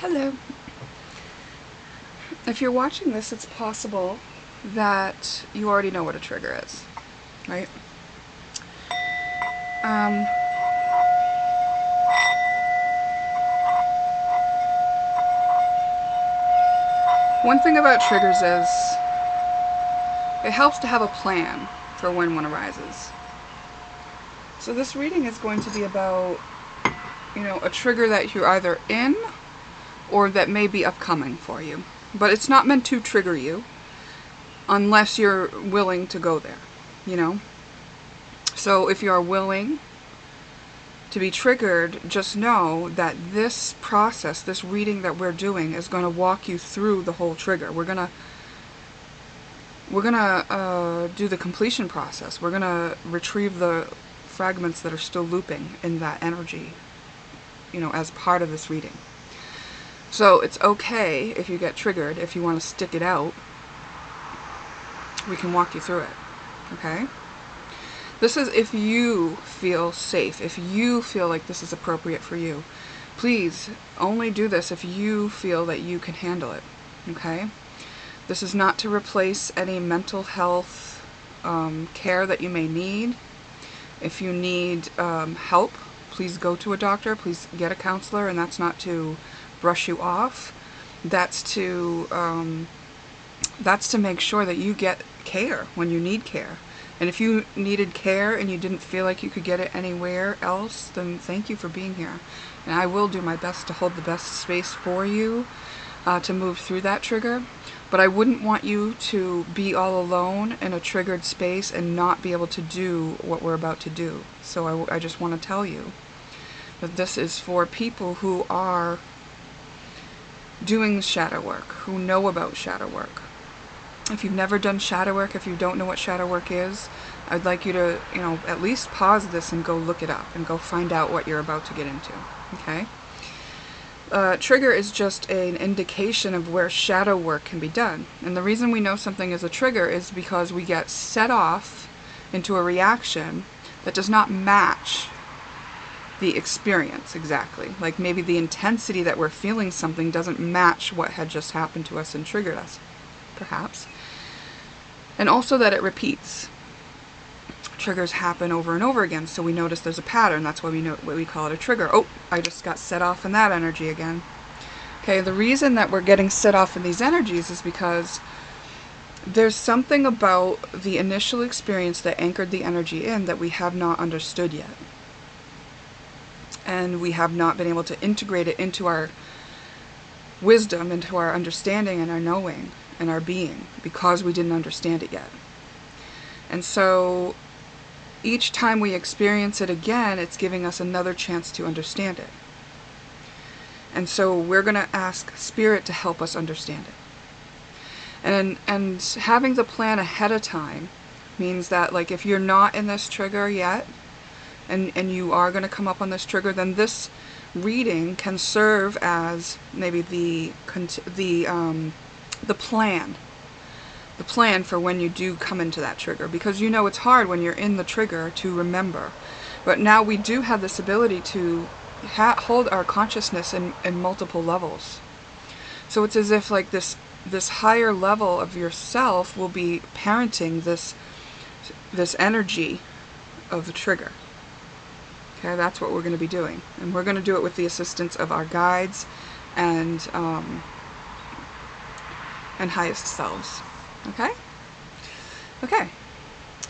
Hello. If you're watching this, it's possible that you already know what a trigger is, right? One thing about triggers is it helps to have a plan for when one arises. So this reading is going to be about, a trigger that you're either in or that may be upcoming for you. But it's not meant to trigger you unless you're willing to go there, So if you are willing to be triggered, just know that this process, this reading that we're doing, is going to walk you through the whole trigger. We're gonna do the completion process. We're gonna retrieve the fragments that are still looping in that energy, as part of this reading. So it's okay if you get triggered. If you want to stick it out, we can walk you through it. Okay? This is if you feel safe, if you feel like this is appropriate for you. Please only do this if you feel that you can handle it. Okay? This is not to replace any mental health care that you may need. If you need help, please go to a doctor. Please get a counselor, and that's not to brush you off. That's to make sure that you get care when you need care. And if you needed care and you didn't feel like you could get it anywhere else, then thank you for being here. And I will do my best to hold the best space for you to move through that trigger. But I wouldn't want you to be all alone in a triggered space and not be able to do what we're about to do. So I just want to tell you that this is for people who are doing shadow work, who know about shadow work. If you've never done shadow work, if you don't know what shadow work is, I'd like you to, at least pause this and go look it up and go find out what you're about to get into. Okay? Trigger is just an indication of where shadow work can be done. And the reason we know something is a trigger is because we get set off into a reaction that does not match the experience exactly. Like maybe the intensity that we're feeling something doesn't match what had just happened to us and triggered us, perhaps. And also that it repeats. Triggers happen over and over again, so we notice there's a pattern. That's why we call it a trigger. Oh, I just got set off in that energy again. Okay, the reason that we're getting set off in these energies is because there's something about the initial experience that anchored the energy in that we have not understood yet. And we have not been able to integrate it into our wisdom, into our understanding and our knowing and our being, because we didn't understand it yet. And so each time we experience it again, it's giving us another chance to understand it. And so we're going to ask Spirit to help us understand it. And having the plan ahead of time means that, like, if you're not in this trigger yet, and you are going to come up on this trigger, then this reading can serve as maybe the plan. The plan for when you do come into that trigger, because it's hard when you're in the trigger to remember. But now we do have this ability to hold our consciousness in multiple levels. So it's as if like this higher level of yourself will be parenting this energy of the trigger. Okay, that's what we're going to be doing. And we're going to do it with the assistance of our guides and highest selves. Okay? Okay.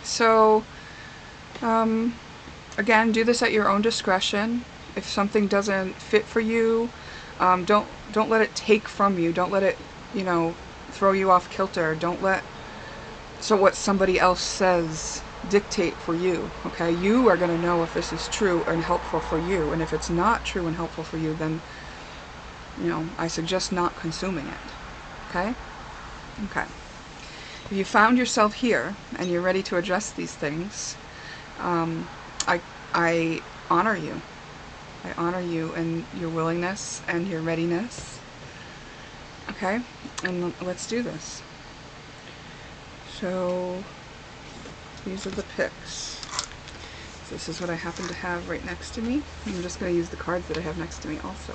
So, again, do this at your own discretion. If something doesn't fit for you, don't let it take from you. Don't let it, throw you off kilter. Don't let what somebody else says dictate for you. Okay? You are going to know if this is true and helpful for you. And if it's not true and helpful for you, then, I suggest not consuming it. Okay? Okay. If you found yourself here and you're ready to address these things, I honor you. I honor you in your willingness and your readiness. Okay? And let's do this. So, these are the picks. This is what I happen to have right next to me. I'm just going to use the cards that I have next to me also.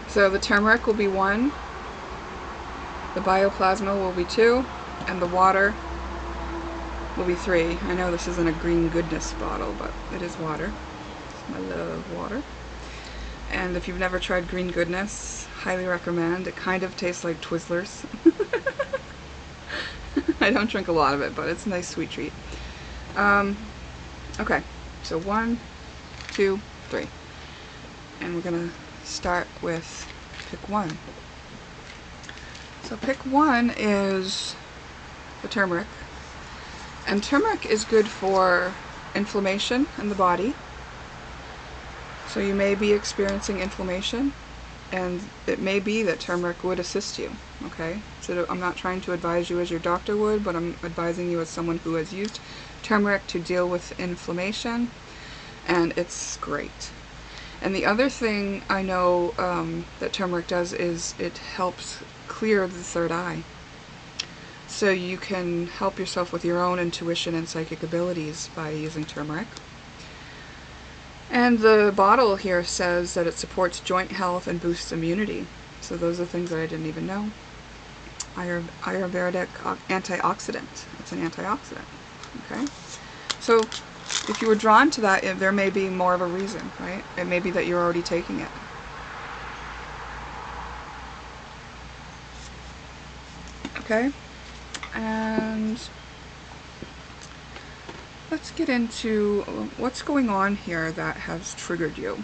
So the turmeric will be 1, the bioplasma will be 2, and the water will be 3. I know this isn't a green goodness bottle, but it is water. I love water. And if you've never tried green goodness, highly recommend. It kind of tastes like Twizzlers. I don't drink a lot of it, but it's a nice sweet treat. Okay, so 1, 2, 3. And we're gonna start with pick 1. So pick 1 is the turmeric. And turmeric is good for inflammation in the body. So you may be experiencing inflammation, and it may be that turmeric would assist you, okay? So I'm not trying to advise you as your doctor would, but I'm advising you as someone who has used turmeric to deal with inflammation, and it's great. And the other thing I know that turmeric does is it helps clear the third eye. So you can help yourself with your own intuition and psychic abilities by using turmeric. And the bottle here says that it supports joint health and boosts immunity. So those are things that I didn't even know. Ayurvedic antioxidant. It's an antioxidant. Okay? So if you were drawn to that, there may be more of a reason, right? It may be that you're already taking it. Okay? And let's get into what's going on here that has triggered you.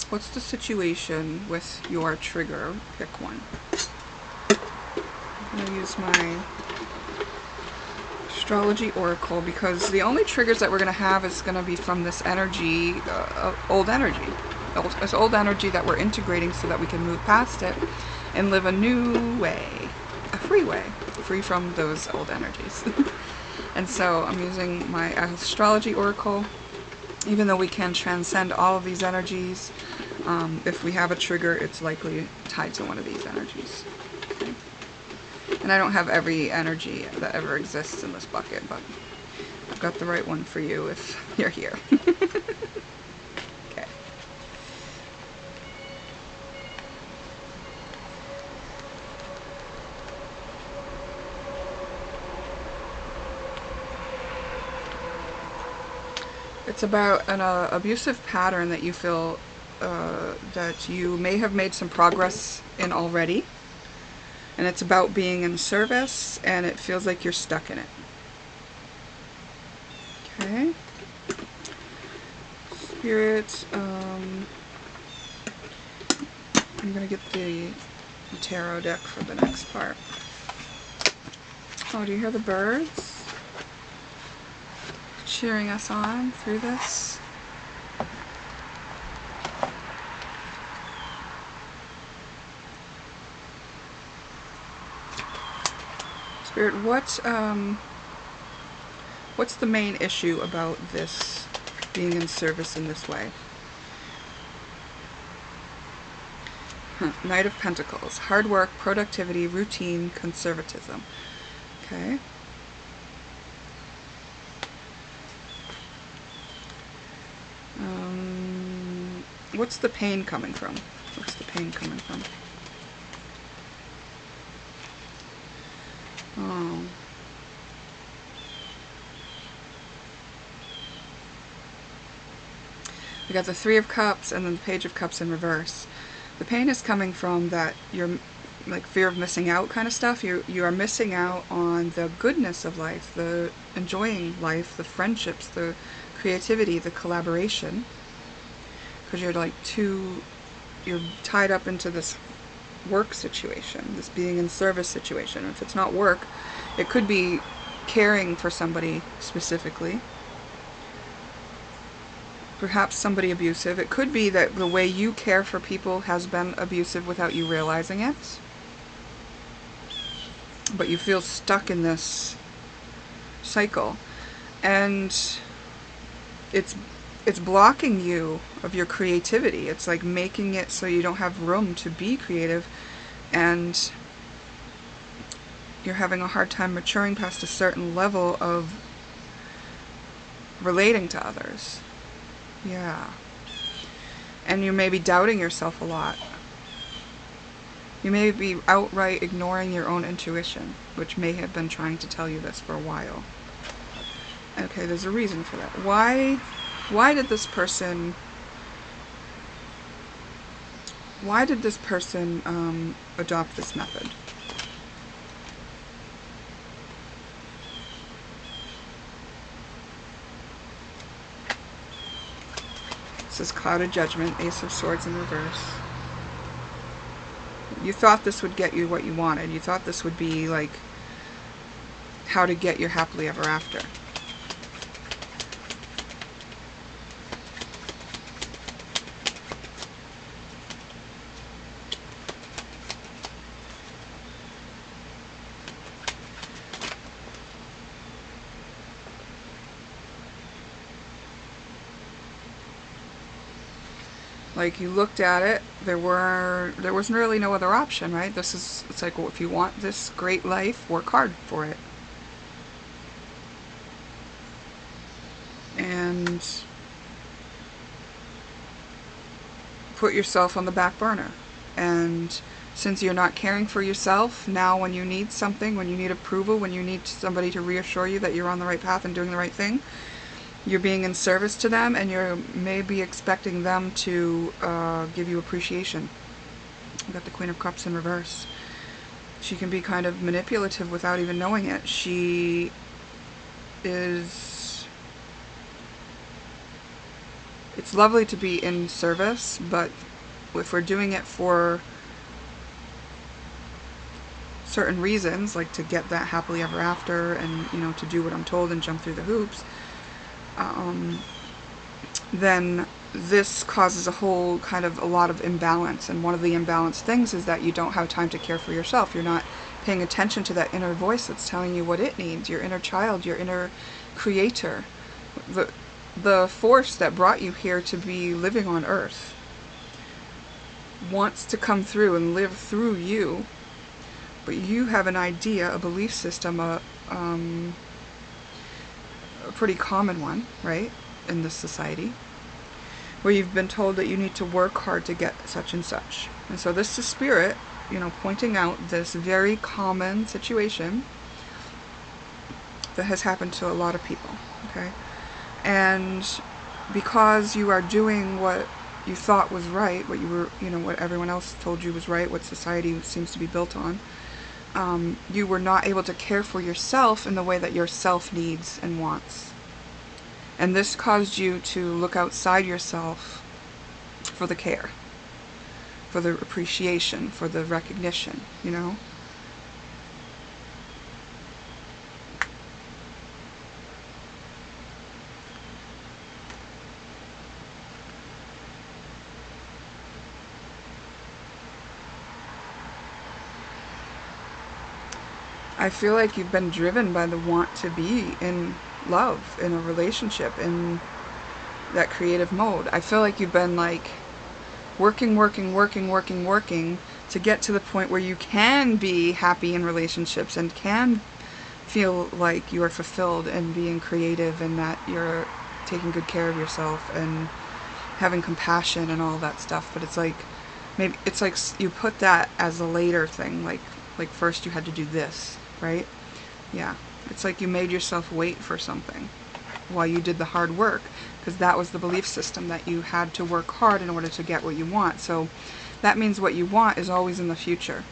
What's the situation with your trigger? Pick 1. I'm going to use my astrology oracle because the only triggers that we're going to have is going to be from this energy, old energy. It's old energy that we're integrating so that we can move past it and live a new way, a free way, free from those old energies. And so I'm using my astrology oracle. Even though we can transcend all of these energies, if we have a trigger, it's likely tied to one of these energies. Okay? And I don't have every energy that ever exists in this bucket, but I've got the right one for you if you're here. Okay. It's about an abusive pattern that you feel that you may have made some progress in already. And it's about being in service, and it feels like you're stuck in it. Okay. Spirit, I'm going to get the tarot deck for the next part. Oh, do you hear the birds cheering us on through this? Spirit, what's the main issue about this being in service in this way? Knight of Pentacles. Hard work, productivity, routine, conservatism. Okay. What's the pain coming from? What's the pain coming from? Oh. We got the Three of Cups and then the Page of Cups in reverse. The pain is coming from that you're like fear of missing out kind of stuff. You are missing out on the goodness of life, the enjoying life, the friendships, the creativity, the collaboration. Because you're tied up into this work situation, this being in service situation. If it's not work, it could be caring for somebody specifically. Perhaps somebody abusive. It could be that the way you care for people has been abusive without you realizing it. But you feel stuck in this cycle. And it's blocking you of your creativity. It's like making it so you don't have room to be creative, and You're having a hard time maturing past a certain level of relating to others. Yeah. And you may be doubting yourself a lot. You may be outright ignoring your own intuition, which may have been trying to tell you this for a while. Okay, there's a reason for that. Why did this person adopt this method? This is Clouded Judgment, Ace of Swords in reverse. You thought this would get you what you wanted. You thought this would be like how to get your happily ever after. Like, you looked at it, there wasn't really no other option, right? It's like, well, if you want this great life, work hard for it. And put yourself on the back burner. And since you're not caring for yourself, now when you need something, when you need approval, when you need somebody to reassure you that you're on the right path and doing the right thing, you're being in service to them, and you're maybe expecting them to give you appreciation. I've got the Queen of Cups in reverse. She can be kind of manipulative without even knowing it. She is... It's lovely to be in service, but if we're doing it for certain reasons, like to get that happily ever after and, you know, to do what I'm told and jump through the hoops, then this causes a lot of imbalance. And one of the imbalanced things is that you don't have time to care for yourself. You're not paying attention to that inner voice that's telling you what it needs, your inner child, your inner creator, the force that brought you here to be living on earth wants to come through and live through you, but you have an idea, a belief system, a pretty common one, right, in this society, where you've been told that you need to work hard to get such and such. And so this is Spirit, you know, pointing out this very common situation that has happened to a lot of people, okay? And because you are doing what you thought was right, what you were, you know, what everyone else told you was right, what society seems to be built on, you were not able to care for yourself in the way that your self needs and wants. And this caused you to look outside yourself for the care, for the appreciation, for the recognition, you know? I feel like you've been driven by the want to be in love, in a relationship, in that creative mode. I feel like you've been like working to get to the point where you can be happy in relationships and can feel like you are fulfilled and being creative and that you're taking good care of yourself and having compassion and all that stuff. But it's like, maybe it's like you put that as a later thing, like first you had to do this, right? Yeah, it's like you made yourself wait for something while you did the hard work, because that was the belief system, that you had to work hard in order to get what you want. So that means what you want is always in the future.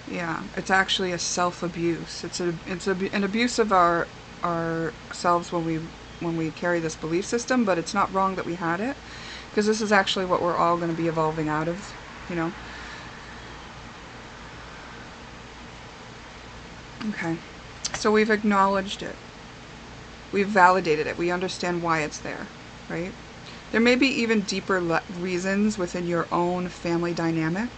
Yeah, it's actually a self-abuse. It's an abuse of ourselves when we carry this belief system, but it's not wrong that we had it, because this is actually what we're all going to be evolving out of, you know. Okay, so we've acknowledged it. We've validated it. We understand why it's there, right? There may be even deeper reasons within your own family dynamic.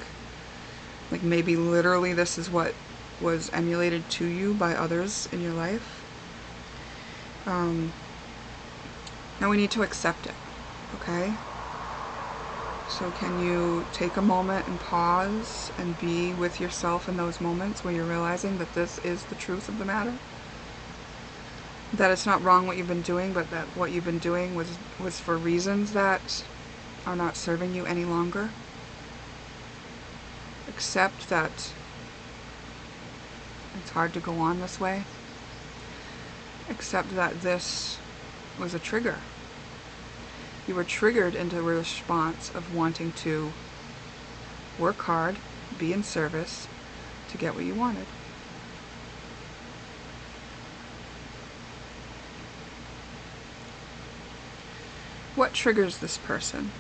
Like maybe literally this is what was emulated to you by others in your life. Now we need to accept it, okay? So can you take a moment and pause and be with yourself in those moments where you're realizing that this is the truth of the matter? That it's not wrong what you've been doing, but that what you've been doing was for reasons that are not serving you any longer. Accept that it's hard to go on this way. Accept that this was a trigger. You were triggered into a response of wanting to work hard, be in service, to get what you wanted. What triggers this person?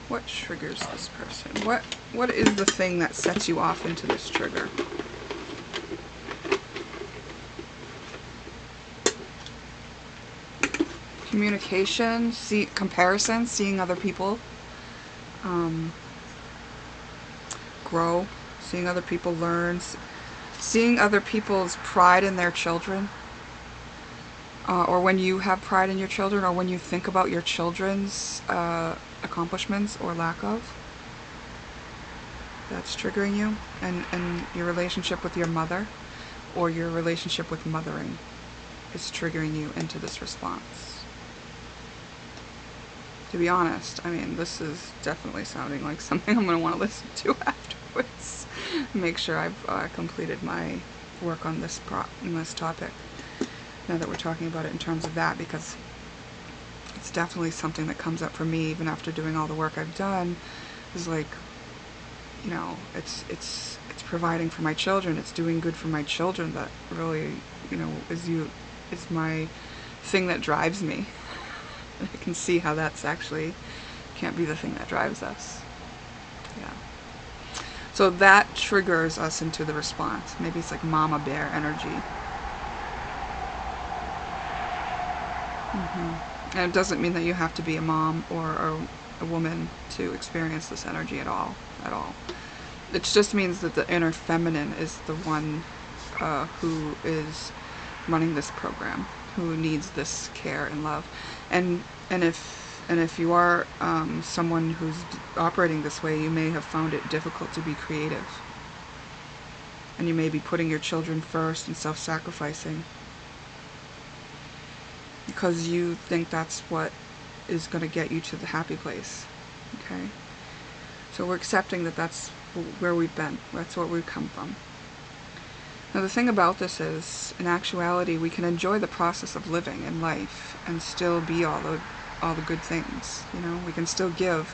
What triggers this person? What is the thing that sets you off into this trigger? Communication, comparison, seeing other people grow, seeing other people learn, seeing other people's pride in their children, or when you have pride in your children, or when you think about your children's accomplishments or lack of. That's triggering you, and your relationship with your mother, or your relationship with mothering, is triggering you into this response. To be honest, I mean, this is definitely sounding like something I'm going to want to listen to afterwards. Make sure I've completed my work on this topic, now that we're talking about it in terms of that, because it's definitely something that comes up for me even after doing all the work I've done. Is like, you know, it's providing for my children, it's doing good for my children that really, you know, is my thing that drives me. I can see how that's actually can't be the thing that drives us. Yeah. So that triggers us into the response. Maybe it's like mama bear energy. And it doesn't mean that you have to be a mom or a woman to experience this energy at all. It just means that the inner feminine is the one who is running this program, who needs this care and love. And if you are someone who's operating this way, you may have found it difficult to be creative, and you may be putting your children first and self-sacrificing because you think that's what is going to get you to the happy place. Okay, so we're accepting that that's where we've been, that's where we've come from. Now the thing about this is, in actuality, we can enjoy the process of living in life and still be all the good things. You know, we can still give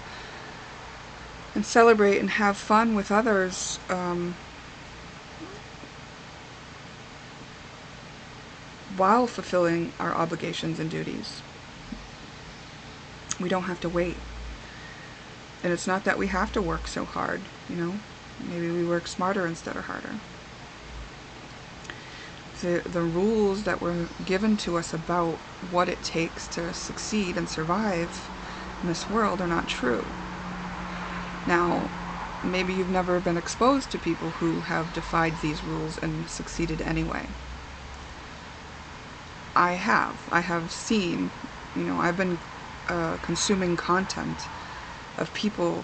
and celebrate and have fun with others. While fulfilling our obligations and duties. We don't have to wait. And it's not that we have to work so hard, you know. Maybe we work smarter instead of harder. The rules that were given to us about what it takes to succeed and survive in this world are not true. Now, maybe you've never been exposed to people who have defied these rules and succeeded anyway. I have seen, you know, I've been consuming content of people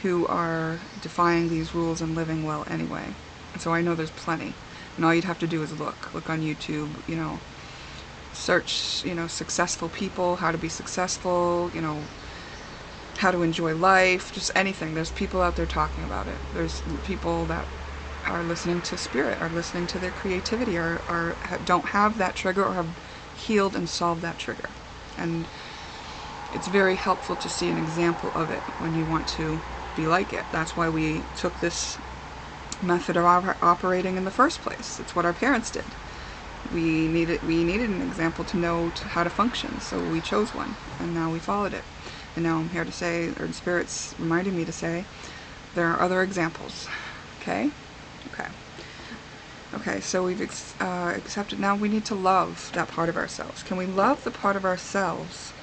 who are defying these rules and living well anyway. And so I know there's plenty. And all you'd have to do is look on YouTube, you know, search, you know, successful people, how to be successful, you know, how to enjoy life, just anything. There's people out there talking about it. There's people that are listening to spirit, are listening to their creativity, or don't have that trigger, or have healed and solved that trigger. And it's very helpful to see an example of it when you want to be like it. That's why we took this method of operating in the first place. It's what our parents did. We needed an example to know how to function, so we chose one, and now we followed it. And now I'm here to say, or Spirit's reminding me to say, there are other examples. Okay? Okay, so we've accepted. Now we need to love that part of ourselves. Can we love the part of ourselves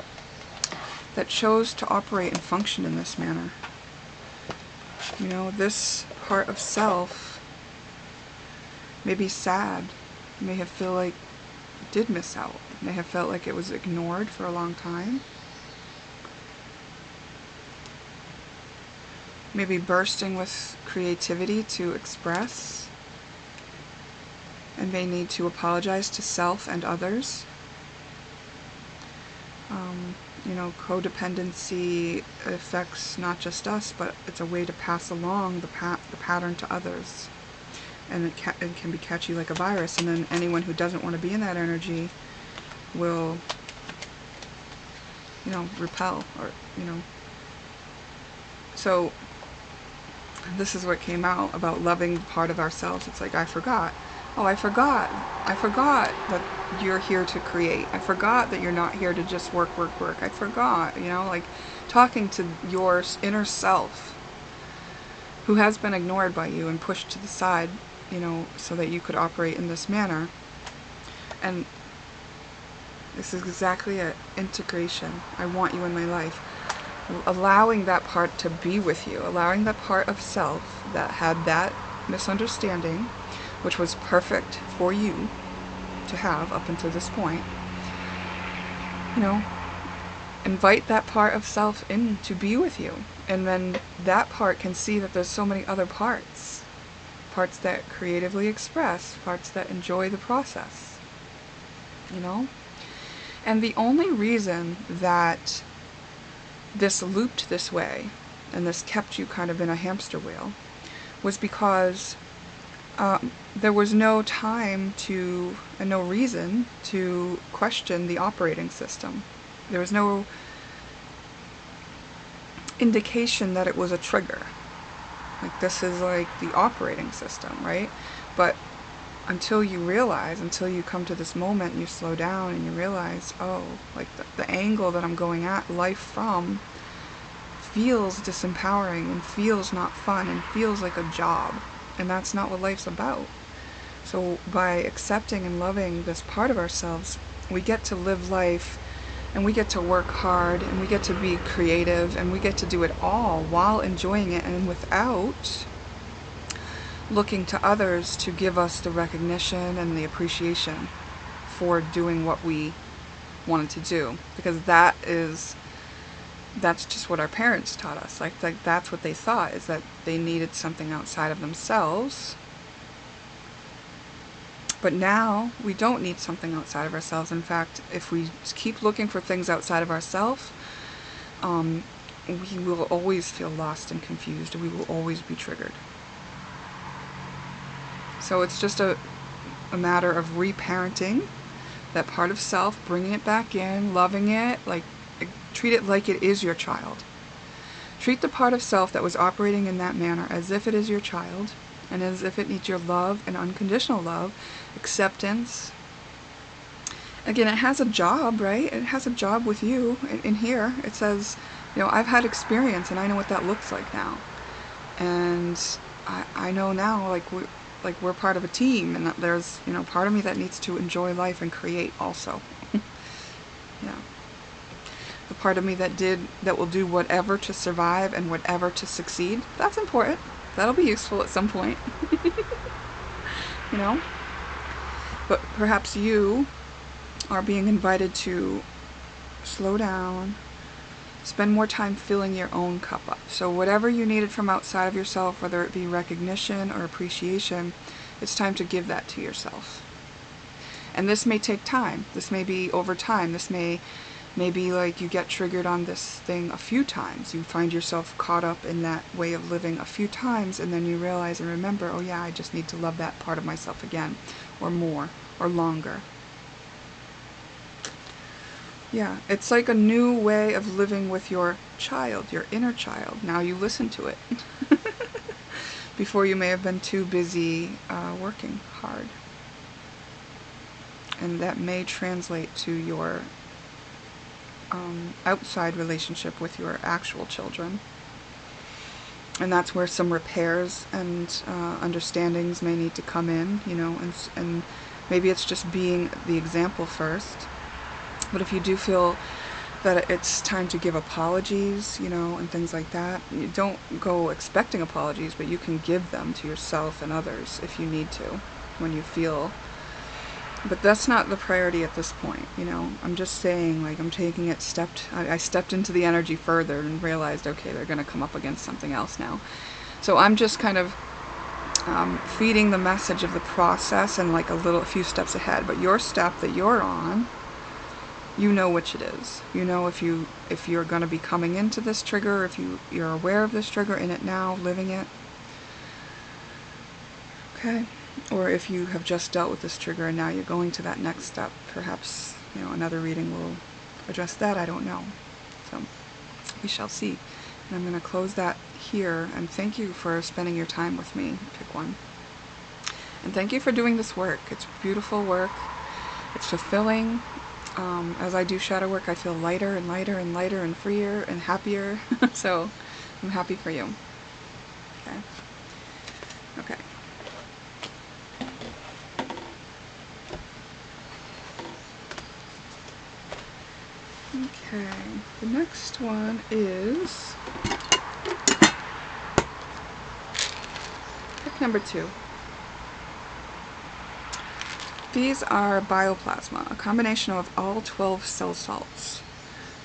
that chose to operate and function in this manner? You know, this part of self may be sad. You may have felt like it did miss out. You may have felt like it was ignored for a long time. maybe bursting with creativity to express, and may need to apologize to self and others. You know, codependency affects not just us, but it's a way to pass along the pattern to others. And it can be catchy like a virus, and then anyone who doesn't want to be in that energy will, you know, repel, or, you know. So this is what came out about loving part of ourselves. It's like, I forgot. Oh, I forgot that you're here to create. I forgot that you're not here to just work. I forgot, you know, like talking to your inner self who has been ignored by you and pushed to the side, you know, so that you could operate in this manner. And this is exactly an integration. I want you in my life. Allowing that part to be with you, allowing that part of self that had that misunderstanding, which was perfect for you to have up until this point, you know, invite that part of self in to be with you. And then that part can see that there's so many other parts. Parts that creatively express, parts that enjoy the process, you know? And the only reason that this looped this way, and this kept you kind of in a hamster wheel, was because there was no time to, and no reason to question the operating system. There was no indication that it was a trigger. Like, this is like the operating system, right? But until you realize, until you come to this moment and you slow down and you realize, oh, like the angle that I'm going at life from feels disempowering and feels not fun and feels like a job. And that's not what life's about. So by accepting and loving this part of ourselves, we get to live life, and we get to work hard, and we get to be creative, and we get to do it all while enjoying it and without looking to others to give us the recognition and the appreciation for doing what we wanted to do. Because that's just what our parents taught us. Like that's what they thought, is that they needed something outside of themselves. But now we don't need something outside of ourselves. In fact, if we keep looking for things outside of ourselves, we will always feel lost and confused, and we will always be triggered. So it's just a matter of reparenting that part of self, bringing it back in, loving it, like treat it like it is your child. Treat the part of self that was operating in that manner as if it is your child, and as if it needs your love and unconditional love, acceptance. Again, it has a job, right? It has a job with you in here. It says, you know, I've had experience and I know what that looks like now. And I know now, like we're part of a team, and that there's, you know, part of me that needs to enjoy life and create also. Yeah. The part of me that will do whatever to survive and whatever to succeed. That's important. That'll be useful at some point. You know? But perhaps you are being invited to slow down, spend more time filling your own cup up. So whatever you needed from outside of yourself, whether it be recognition or appreciation, it's time to give that to yourself. And this may take time. This may be over time. This may be like you get triggered on this thing a few times. You find yourself caught up in that way of living a few times, and then you realize and remember, oh yeah, I just need to love that part of myself again, or more, or longer. Yeah, it's like a new way of living with your child, your inner child. Now you listen to it. Before you may have been too busy working hard. And that may translate to your outside relationship with your actual children. And that's where some repairs and understandings may need to come in, you know, and maybe it's just being the example first. But if you do feel that it's time to give apologies, you know, and things like that, you don't go expecting apologies, but you can give them to yourself and others if you need to, when you feel But that's not the priority at this point, you know. I'm just saying, like, I'm taking it I stepped into the energy further and realized, okay, they're going to come up against something else now. So I'm just kind of feeding the message of the process and like a few steps ahead. But your step that you're on, you know which it is. You know if you're going to be coming into this trigger, if you're aware of this trigger, in it now, living it. Okay? Or if you have just dealt with this trigger and now you're going to that next step. Perhaps, you know, another reading will address that. I don't know. So we shall see. And I'm going to close that here. And thank you for spending your time with me. Pick one. And thank you for doing this work. It's beautiful work. It's fulfilling. As I do shadow work, I feel lighter and lighter and lighter and freer and happier. So I'm happy for you. Okay. Okay. Okay, the next one is pick number 2. These are bioplasma, a combination of all 12 cell salts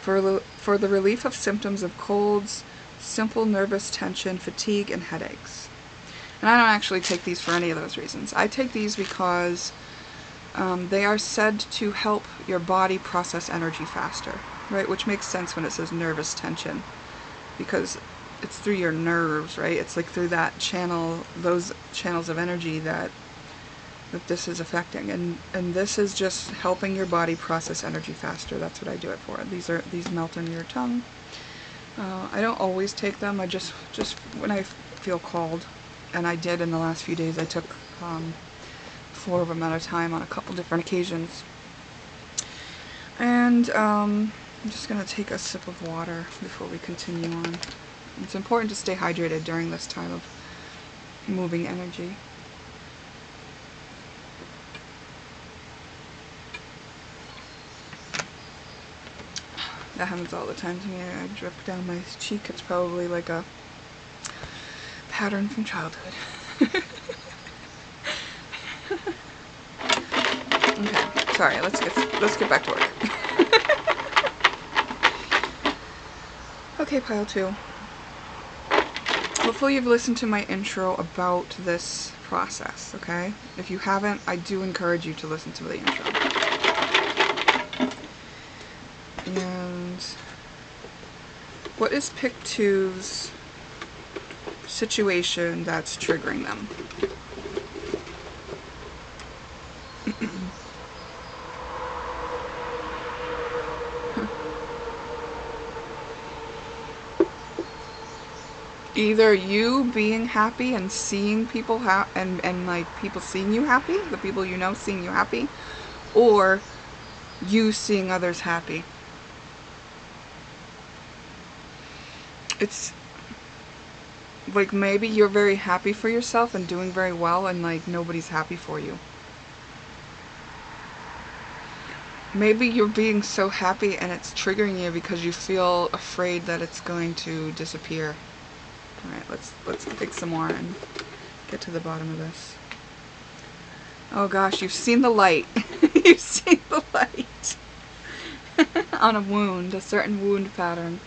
for the relief of symptoms of colds, simple nervous tension, fatigue, and headaches. And I don't actually take these for any of those reasons. I take these because they are said to help your body process energy faster, right? Which makes sense when it says nervous tension, because it's through your nerves, right? It's like through that channel, those channels of energy that this is affecting, and this is just helping your body process energy faster. That's what I do it for. These melt on your tongue. I don't always take them. I just when I feel called, and I did in the last few days. I took 4 of them at a time on a couple different occasions. And I'm just going to take a sip of water before we continue on. It's important to stay hydrated during this time of moving energy. That happens all the time to me. I drip down my cheek. It's probably like a pattern from childhood. Okay, sorry. Let's get back to work. Okay, pile 2. Hopefully you've listened to my intro about this process, okay? If you haven't, I do encourage you to listen to the intro. And what is pick 2's situation that's triggering them? Either you being happy and seeing people and like people seeing you happy, the people you know seeing you happy, or you seeing others happy. It's like maybe you're very happy for yourself and doing very well, and like nobody's happy for you. Maybe you're being so happy and it's triggering you because you feel afraid that it's going to disappear. Alright, let's pick some more and get to the bottom of this. Oh gosh, you've seen the light. You've seen the light. On a wound, a certain wound pattern.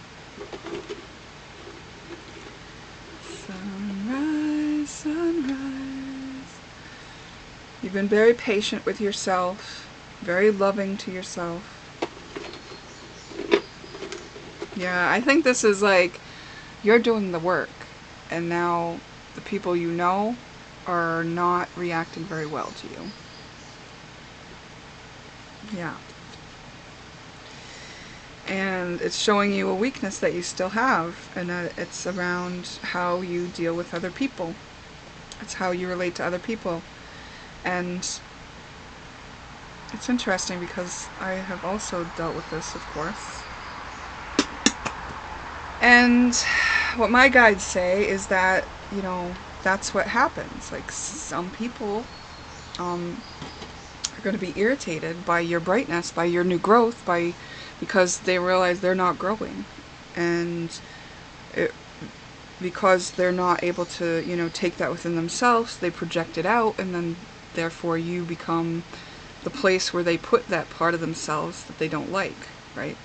Sunrise, sunrise. You've been very patient with yourself, very loving to yourself. Yeah, I think this is like, you're doing the work, and now the people you know are not reacting very well to you. Yeah. And it's showing you a weakness that you still have, and it's around how you deal with other people. It's how you relate to other people. And it's interesting because I have also dealt with this, of course. And what my guides say is that, you know, that's what happens. Like, some people are going to be irritated by your brightness, by your new growth, because they realize they're not growing. And because they're not able to, you know, take that within themselves, they project it out, and then therefore you become the place where they put that part of themselves that they don't like, right?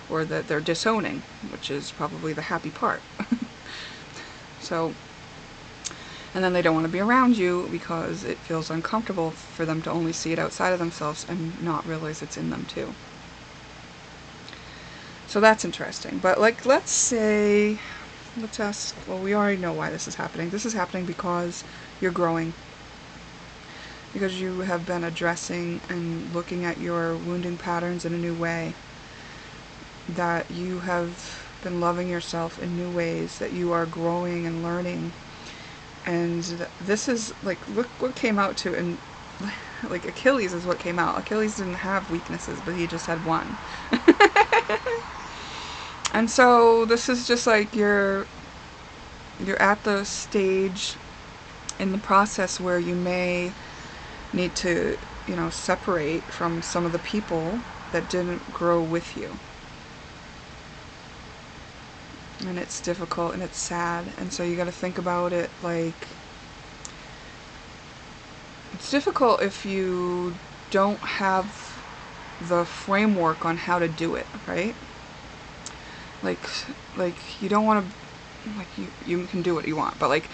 Or that they're disowning, which is probably the happy part. So, and then they don't want to be around you because it feels uncomfortable for them to only see it outside of themselves and not realize it's in them too. So that's interesting. But like, let's ask, well, we already know why this is happening. This is happening because you're growing. Because you have been addressing and looking at your wounding patterns in a new way. That you have been loving yourself in new ways. That you are growing and learning. And this is, like, look what came out to, and like Achilles is what came out. Achilles didn't have weaknesses, but he just had one. And so this is just like you're at the stage in the process where you may need to, you know, separate from some of the people that didn't grow with you. And it's difficult and it's sad, and so you got to think about it like, it's difficult if you don't have the framework on how to do it, right? Like you don't want to, like, you can do what you want, but like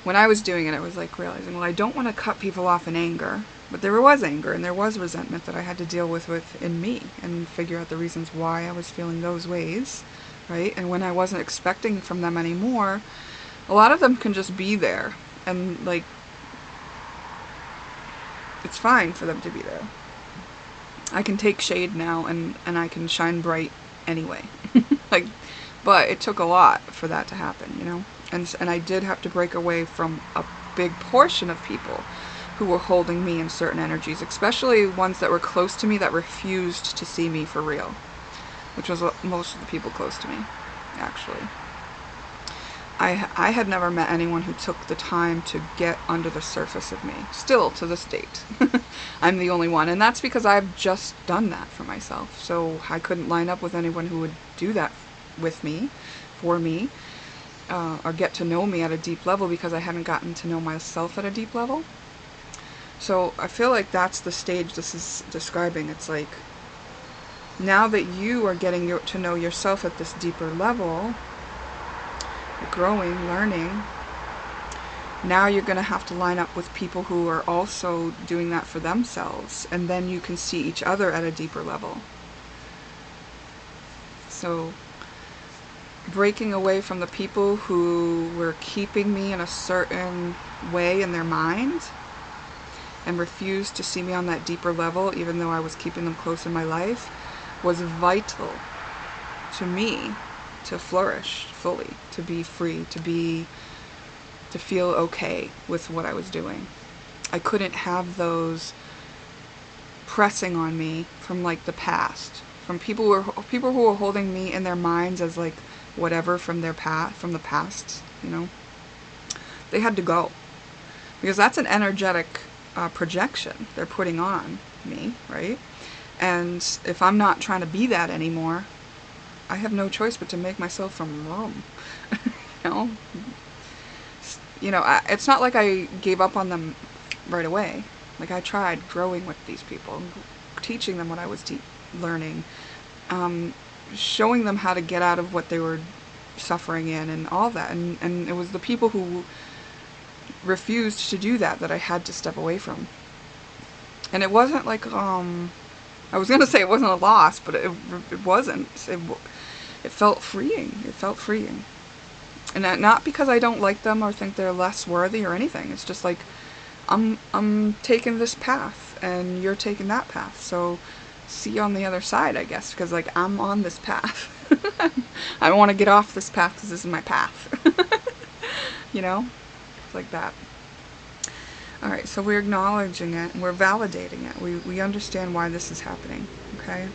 when I was doing it, I was like realizing, well, I don't want to cut people off in anger, but there was anger and there was resentment that I had to deal with within me and figure out the reasons why I was feeling those ways, right? And when I wasn't expecting from them anymore, a lot of them can just be there, and like, it's fine for them to be there. I can take shade now and I can shine bright anyway. Like, but it took a lot for that to happen, you know? And I did have to break away from a big portion of people who were holding me in certain energies, especially ones that were close to me that refused to see me for real, which was most of the people close to me, actually. I had never met anyone who took the time to get under the surface of me, still to this date. I'm the only one, and that's because I've just done that for myself, so I couldn't line up with anyone who would do that with me, for me, or get to know me at a deep level, because I hadn't gotten to know myself at a deep level. So I feel like that's the stage this is describing. It's like, now that you are getting to know yourself at this deeper level, growing, learning, now you're going to have to line up with people who are also doing that for themselves, and then you can see each other at a deeper level. So breaking away from the people who were keeping me in a certain way in their mind and refused to see me on that deeper level, even though I was keeping them close in my life, was vital to me to flourish fully, to be free, to feel okay with what I was doing. I couldn't have those pressing on me from like the past, from people who were holding me in their minds as like whatever from the past, you know. They had to go, because that's an energetic projection they're putting on me, right? And if I'm not trying to be that anymore, I have no choice but to make myself from room. You know, it's not like I gave up on them right away. Like, I tried growing with these people, teaching them what I was learning, showing them how to get out of what they were suffering in and all that. And it was the people who refused to do that I had to step away from. And it wasn't like, I was going to say it wasn't a loss, but it wasn't. It felt freeing. It felt freeing. And not because I don't like them or think they're less worthy or anything. It's just like, I'm taking this path and you're taking that path. So see you on the other side, I guess, because like I'm on this path. I don't want to get off this path because this is my path. You know? It's like that. Alright, so we're acknowledging it and we're validating it. We understand why this is happening, okay?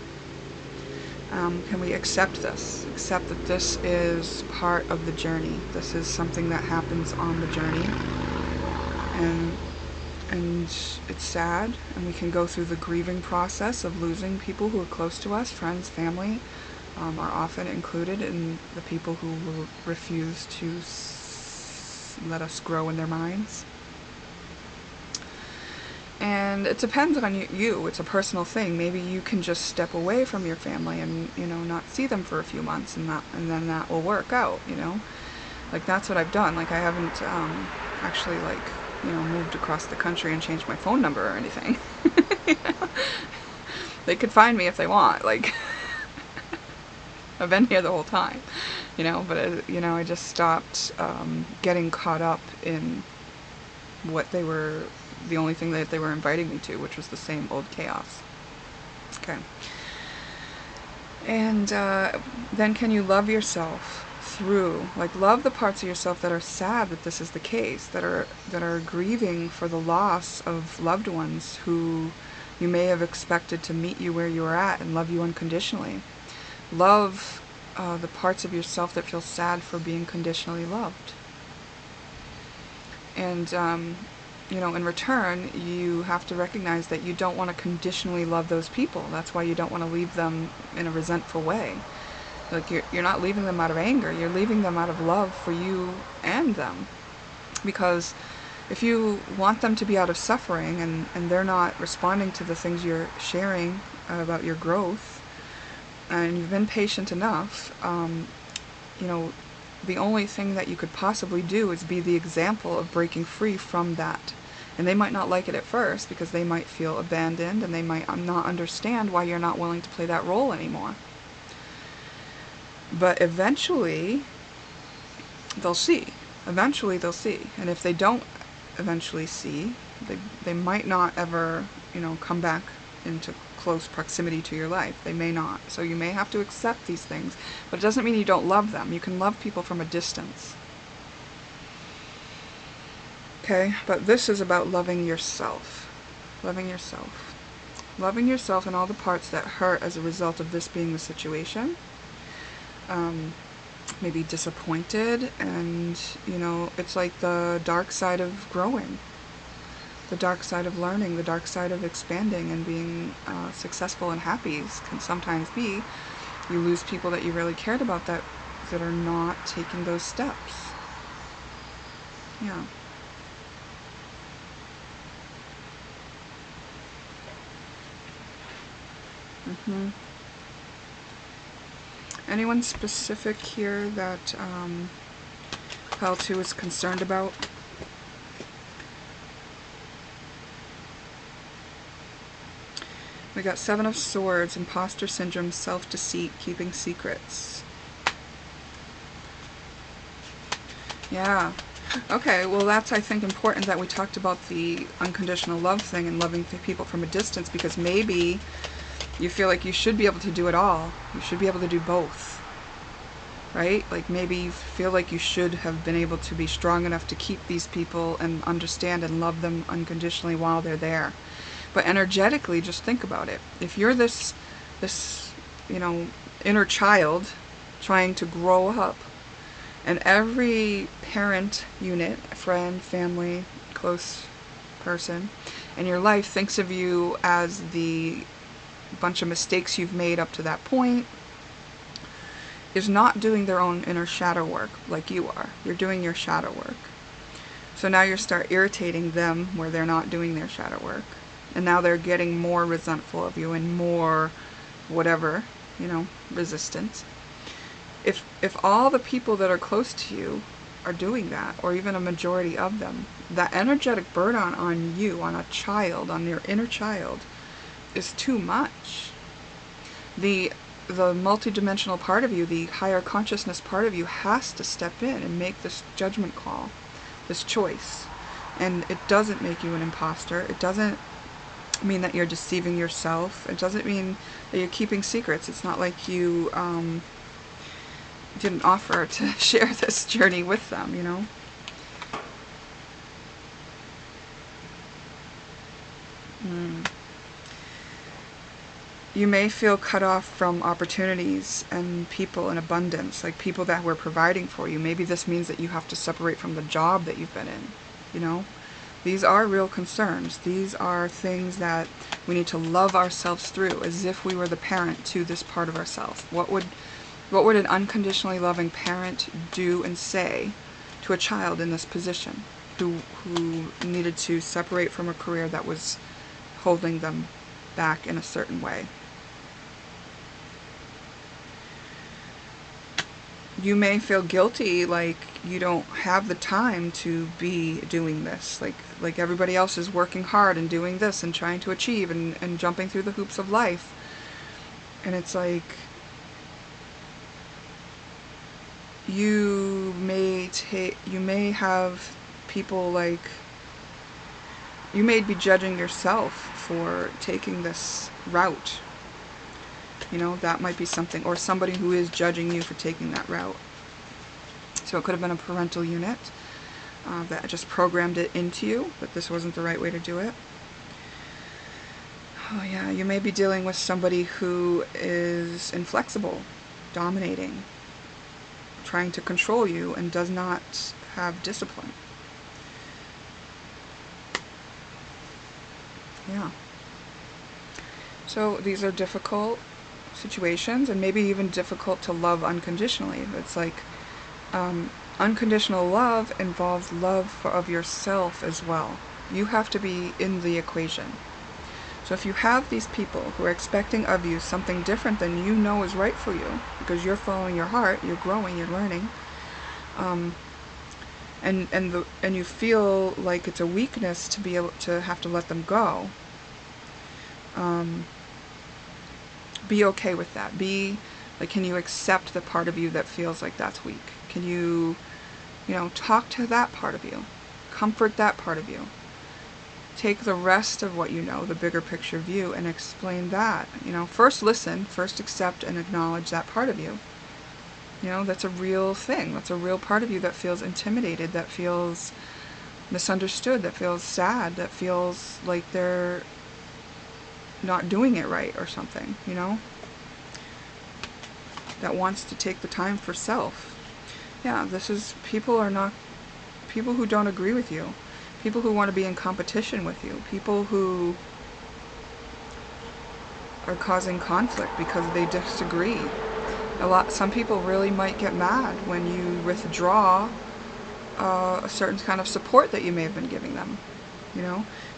Can we accept this? Accept that this is part of the journey. This is something that happens on the journey. And it's sad, and we can go through the grieving process of losing people who are close to us. Friends, family are often included in the people who will refuse to let us grow in their minds. And And it depends on you. It's a personal thing. Maybe you can just step away from your family and, not see them for a few months, and then that will work out, Like, that's what I've done. Like, I haven't actually, like, moved across the country and changed my phone number or anything. They could find me if they want. Like, I've been here the whole time, but, I just stopped getting caught up in what they were, the only thing that they were inviting me to, which was the same old chaos. Okay. And then can you love yourself through, like, love the parts of yourself that are sad that this is the case, that are grieving for the loss of loved ones who you may have expected to meet you where you are at and love you unconditionally. Love the parts of yourself that feel sad for being conditionally loved. And, in return, you have to recognize that you don't want to conditionally love those people. That's why you don't want to leave them in a resentful way. Like, you're not leaving them out of anger. You're leaving them out of love for you and them. Because if you want them to be out of suffering and they're not responding to the things you're sharing about your growth, and you've been patient enough, the only thing that you could possibly do is be the example of breaking free from that. And they might not like it at first because they might feel abandoned and they might not understand why you're not willing to play that role anymore. But eventually, they'll see. Eventually, they'll see. And if they don't eventually see, they might not ever, come back into close proximity to your life. They may not. So you may have to accept these things, but it doesn't mean you don't love them. You can love people from a distance. Okay? But this is about loving yourself. Loving yourself. Loving yourself and all the parts that hurt as a result of this being the situation. Maybe disappointed, and, it's like the dark side of growing. The dark side of learning, the dark side of expanding and being successful and happy can sometimes be you lose people that you really cared about that are not taking those steps. Yeah. Anyone specific here that Pile 2 is concerned about? We got 7 of Swords, imposter syndrome, self-deceit, keeping secrets. Yeah. Okay, well that's, I think, important that we talked about the unconditional love thing and loving people from a distance, because maybe you feel like you should be able to do it all. You should be able to do both. Right? Like, maybe you feel like you should have been able to be strong enough to keep these people and understand and love them unconditionally while they're there. But energetically, just think about it. If you're this inner child trying to grow up, and every parent unit, friend, family, close person in your life thinks of you as the bunch of mistakes you've made up to that point, is not doing their own inner shadow work like you are. You're doing your shadow work. So now you start irritating them where they're not doing their shadow work. And now they're getting more resentful of you and more whatever, resistance. If all the people that are close to you are doing that, or even a majority of them, that energetic burden on you, on a child, on your inner child, is too much. The multidimensional part of you, the higher consciousness part of you, has to step in and make this judgment call, this choice. And it doesn't make you an imposter. It doesn't mean that you're deceiving yourself. It doesn't mean that you're keeping secrets. It's not like you didn't offer to share this journey with them, You may feel cut off from opportunities and people in abundance, like people that were providing for you. Maybe this means that you have to separate from the job that you've been in, These are real concerns. These are things that we need to love ourselves through, as if we were the parent to this part of ourselves. What would an unconditionally loving parent do and say to a child in this position who needed to separate from a career that was holding them back in a certain way. You may feel guilty, like you don't have the time to be doing this. Like everybody else is working hard and doing this and trying to achieve and jumping through the hoops of life. And it's like, you may have people like, you may be judging yourself for taking this route. You know, that might be something, or somebody who is judging you for taking that route. So it could have been a parental unit that just programmed it into you that this wasn't the right way to do it. Oh yeah, you may be dealing with somebody who is inflexible, dominating, trying to control you, and does not have discipline. Yeah. So these are difficult situations, and maybe even difficult to love unconditionally. It's like, unconditional love involves love of yourself as well. You have to be in the equation. So if you have these people who are expecting of you something different than you know is right for you, because you're following your heart, you're growing, you're learning, and you feel like it's a weakness to be able to have to let them go, be okay with that. Be like, can you accept the part of you that feels like that's weak? Can you talk to that part of you, comfort that part of you, take the rest of what you know, the bigger picture view, and explain that. First listen, first accept and acknowledge that part of you. That's a real thing. That's a real part of you that feels intimidated, that feels misunderstood, that feels sad, that feels like they're not doing it right or something, that wants to take the time for self. Yeah, this is people who don't agree with you, people who want to be in competition with you, people who are causing conflict because they disagree. Some people really might get mad when you withdraw a certain kind of support that you may have been giving them,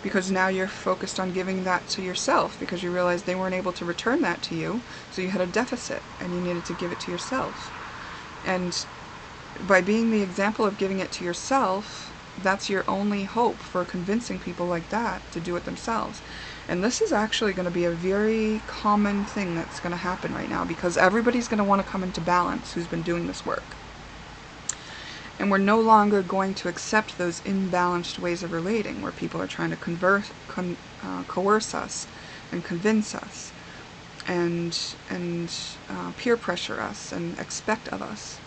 because now you're focused on giving that to yourself, because you realize they weren't able to return that to you, so you had a deficit and you needed to give it to yourself. And by being the example of giving it to yourself, that's your only hope for convincing people like that to do it themselves. And this is actually going to be a very common thing that's going to happen right now, because everybody's going to want to come into balance who's been doing this work. And we're no longer going to accept those imbalanced ways of relating, where people are trying to coerce us and convince us and peer pressure us and expect of us.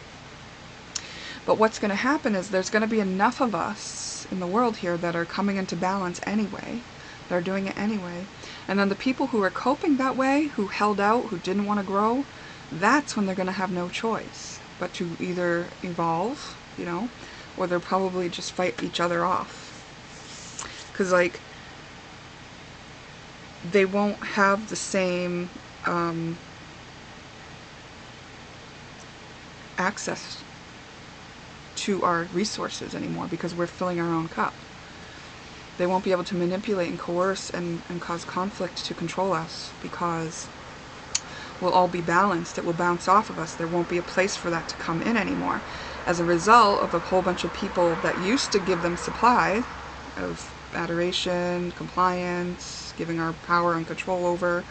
But what's going to happen is there's going to be enough of us in the world here that are coming into balance anyway, that are doing it anyway. And then the people who are coping that way, who held out, who didn't want to grow, that's when they're going to have no choice but to either evolve, or they'll probably just fight each other off. Because, they won't have the same access to our resources anymore, because we're filling our own cup. They won't be able to manipulate and coerce and cause conflict to control us, because we'll all be balanced. It will bounce off of us. There won't be a place for that to come in anymore. As a result of a whole bunch of people that used to give them supply of adoration, compliance, giving our power and control over,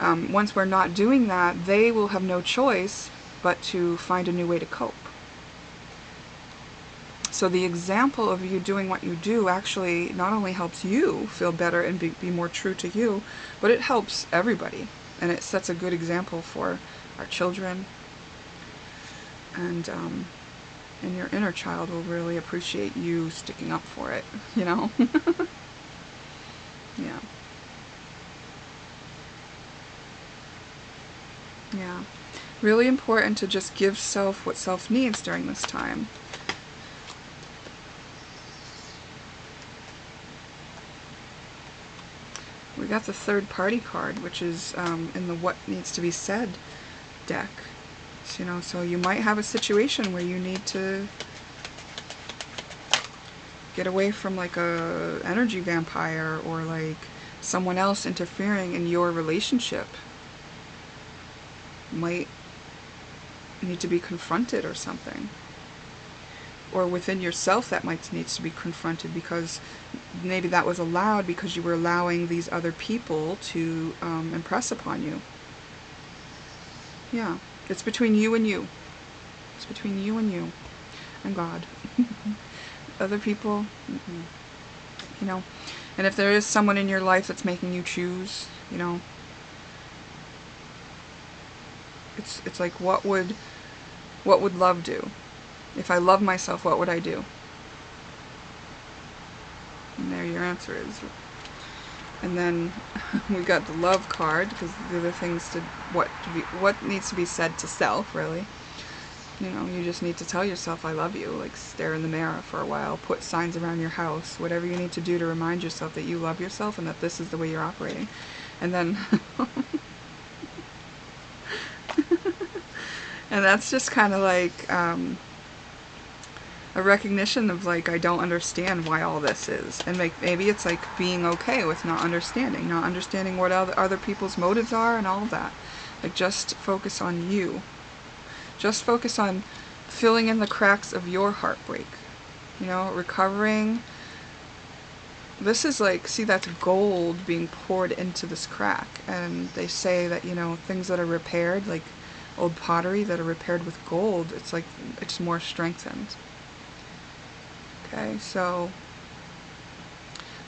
once we're not doing that, they will have no choice but to find a new way to cope. So the example of you doing what you do actually not only helps you feel better and be more true to you, but it helps everybody. And it sets a good example for our children. And your inner child will really appreciate you sticking up for it, Yeah. Yeah. Really important to just give self what self needs during this time. We got the third party card, which is in the what needs to be said deck. So you might have a situation where you need to get away from like a energy vampire, or like someone else interfering in your relationship might need to be confronted or something. Or within yourself that might needs to be confronted, because maybe that was allowed because you were allowing these other people to impress upon you. Yeah, it's between you and you. It's between you and God. Other people, you know. And if there is someone in your life that's making you choose, you know, it's like, what would love do? If I love myself, what would I do? And there your answer is. And then we got the love card, because the other things to what needs to be said to self, really. You know, you just need to tell yourself, I love you. Like, stare in the mirror for a while, put signs around your house, whatever you need to do to remind yourself that you love yourself and that this is the way you're operating. And then and that's just kind of like a recognition of, like, I don't understand why all this is. And maybe it's like being okay with not understanding what other people's motives are and all of that. Like, just focus on you. Just focus on filling in the cracks of your heartbreak. You know, recovering. This is like, see, that's gold being poured into this crack. And they say that, you know, things that are repaired, like old pottery that are repaired with gold, it's like, it's more strengthened. Okay, so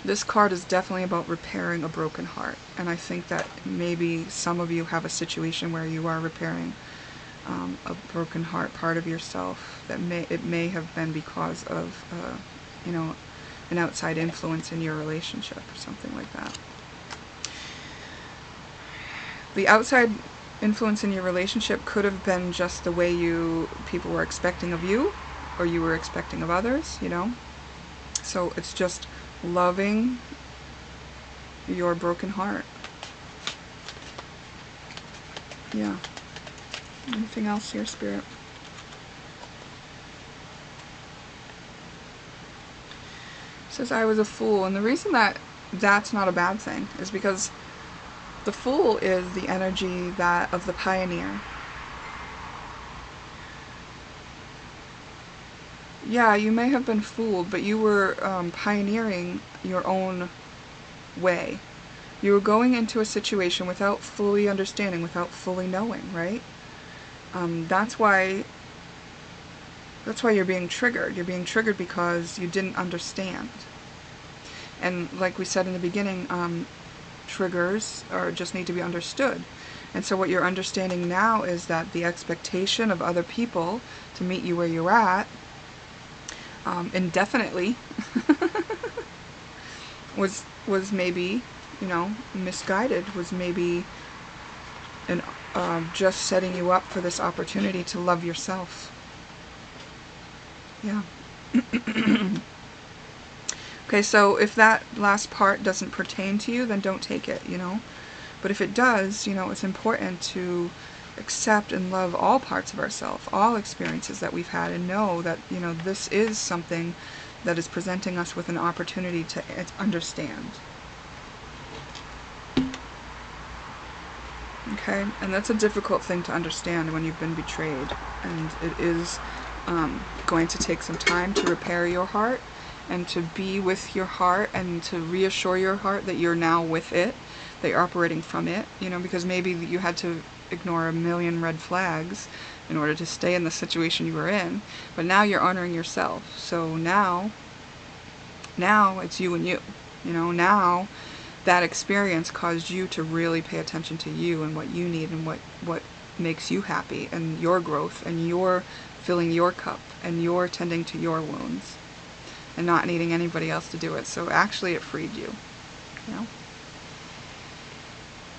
this card is definitely about repairing a broken heart. And I think that maybe some of you have a situation where you are repairing a broken heart, part of yourself, that may have been because of, you know, an outside influence in your relationship or something like that. The outside influence in your relationship could have been just the way people were expecting of you, or you were expecting of others, you know. So it's just loving your broken heart. Yeah. Anything else here, Spirit? It says, I was a fool. And the reason that that's not a bad thing is because the Fool is the energy of the pioneer. Yeah, you may have been fooled, but you were pioneering your own way. You were going into a situation without fully understanding, without fully knowing, right? That's why you're being triggered. You're being triggered because you didn't understand. And like we said in the beginning, triggers just need to be understood. And so what you're understanding now is that the expectation of other people to meet you where you're at, indefinitely, was maybe, you know, misguided, was maybe just setting you up for this opportunity to love yourself. Yeah. Okay, so if that last part doesn't pertain to you, then don't take it, you know. But if it does, you know, it's important to accept and love all parts of ourselves, all experiences that we've had, and know that, you know, this is something that is presenting us with an opportunity to understand. Okay, and that's a difficult thing to understand when you've been betrayed, and it is going to take some time to repair your heart and to be with your heart and to reassure your heart that you're now with it, that you're operating from it, you know, because maybe you had to ignore a million red flags in order to stay in the situation you were in, but now you're honoring yourself. So now it's you and you, you know. Now that experience caused you to really pay attention to you and what you need and what makes you happy, and your growth, and your filling your cup, and your tending to your wounds, and not needing anybody else to do it. So actually it freed you, you know.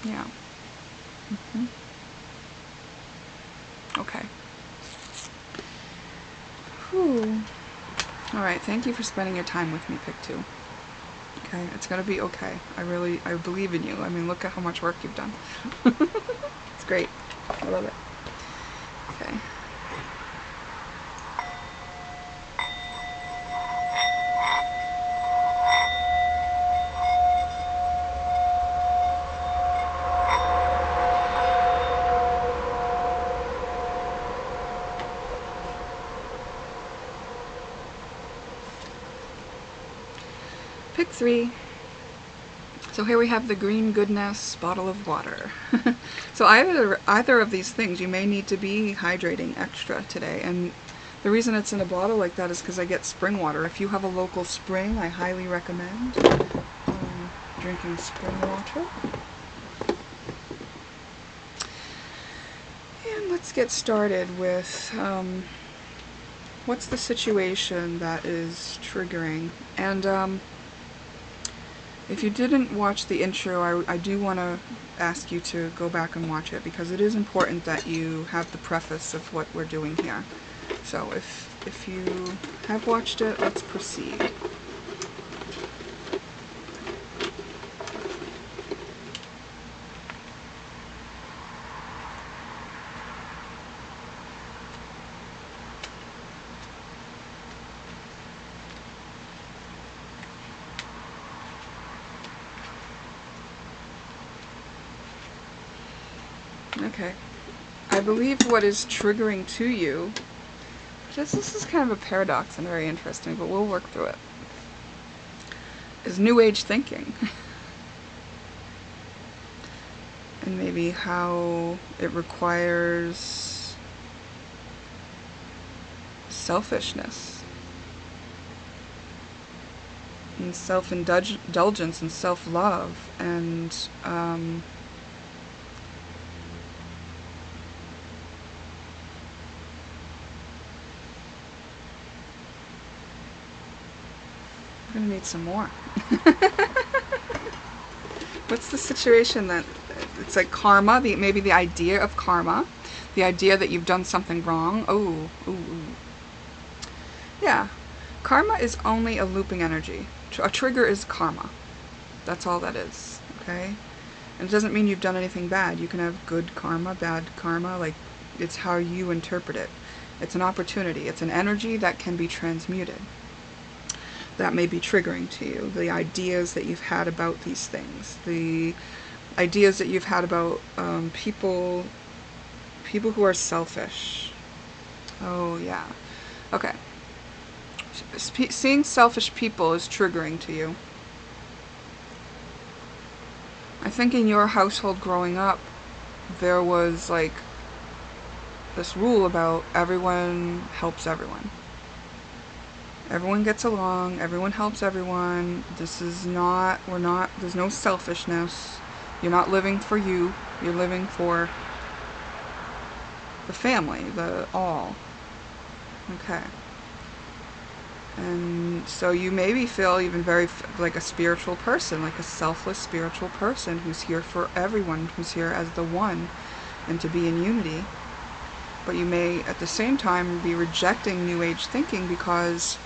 Yeah. Mm-hmm. Okay. Whew. Alright, thank you for spending your time with me, Pick 2. Okay, it's gonna be okay. I believe in you. I mean, look at how much work you've done. It's great. I love it. Okay. 3. So here we have the green goodness bottle of water. So either of these things, you may need to be hydrating extra today. And the reason it's in a bottle like that is because I get spring water. If you have a local spring, I highly recommend drinking spring water. And let's get started with what's the situation that is triggering. And if you didn't watch the intro, I do want to ask you to go back and watch it, because it is important that you have the preface of what we're doing here. So if you have watched it, let's proceed. Okay. I believe what is triggering to you, this is kind of a paradox and very interesting, but we'll work through it, is New Age thinking. And maybe how it requires selfishness and self-indulgence and self-love, and I'm gonna need some more. What's the situation that it's like karma? Maybe the idea of karma, the idea that you've done something wrong. Oh, ooh. Yeah, karma is only a looping energy. A trigger is karma. That's all that is. Okay, and it doesn't mean you've done anything bad. You can have good karma, bad karma. Like, it's how you interpret it. It's an opportunity. It's an energy that can be transmuted. That may be triggering to you. The ideas that you've had about these things, the ideas that you've had about people who are selfish. Oh yeah, okay. Seeing selfish people is triggering to you. I think in your household growing up, there was like this rule about everyone helps everyone. Everyone gets along, everyone helps everyone. This is not, there's no selfishness. You're not living for you, you're living for the family, the all. Okay. And so you maybe feel even very like a spiritual person, like a selfless spiritual person who's here for everyone, who's here as the one and to be in unity. But you may at the same time be rejecting New Age thinking because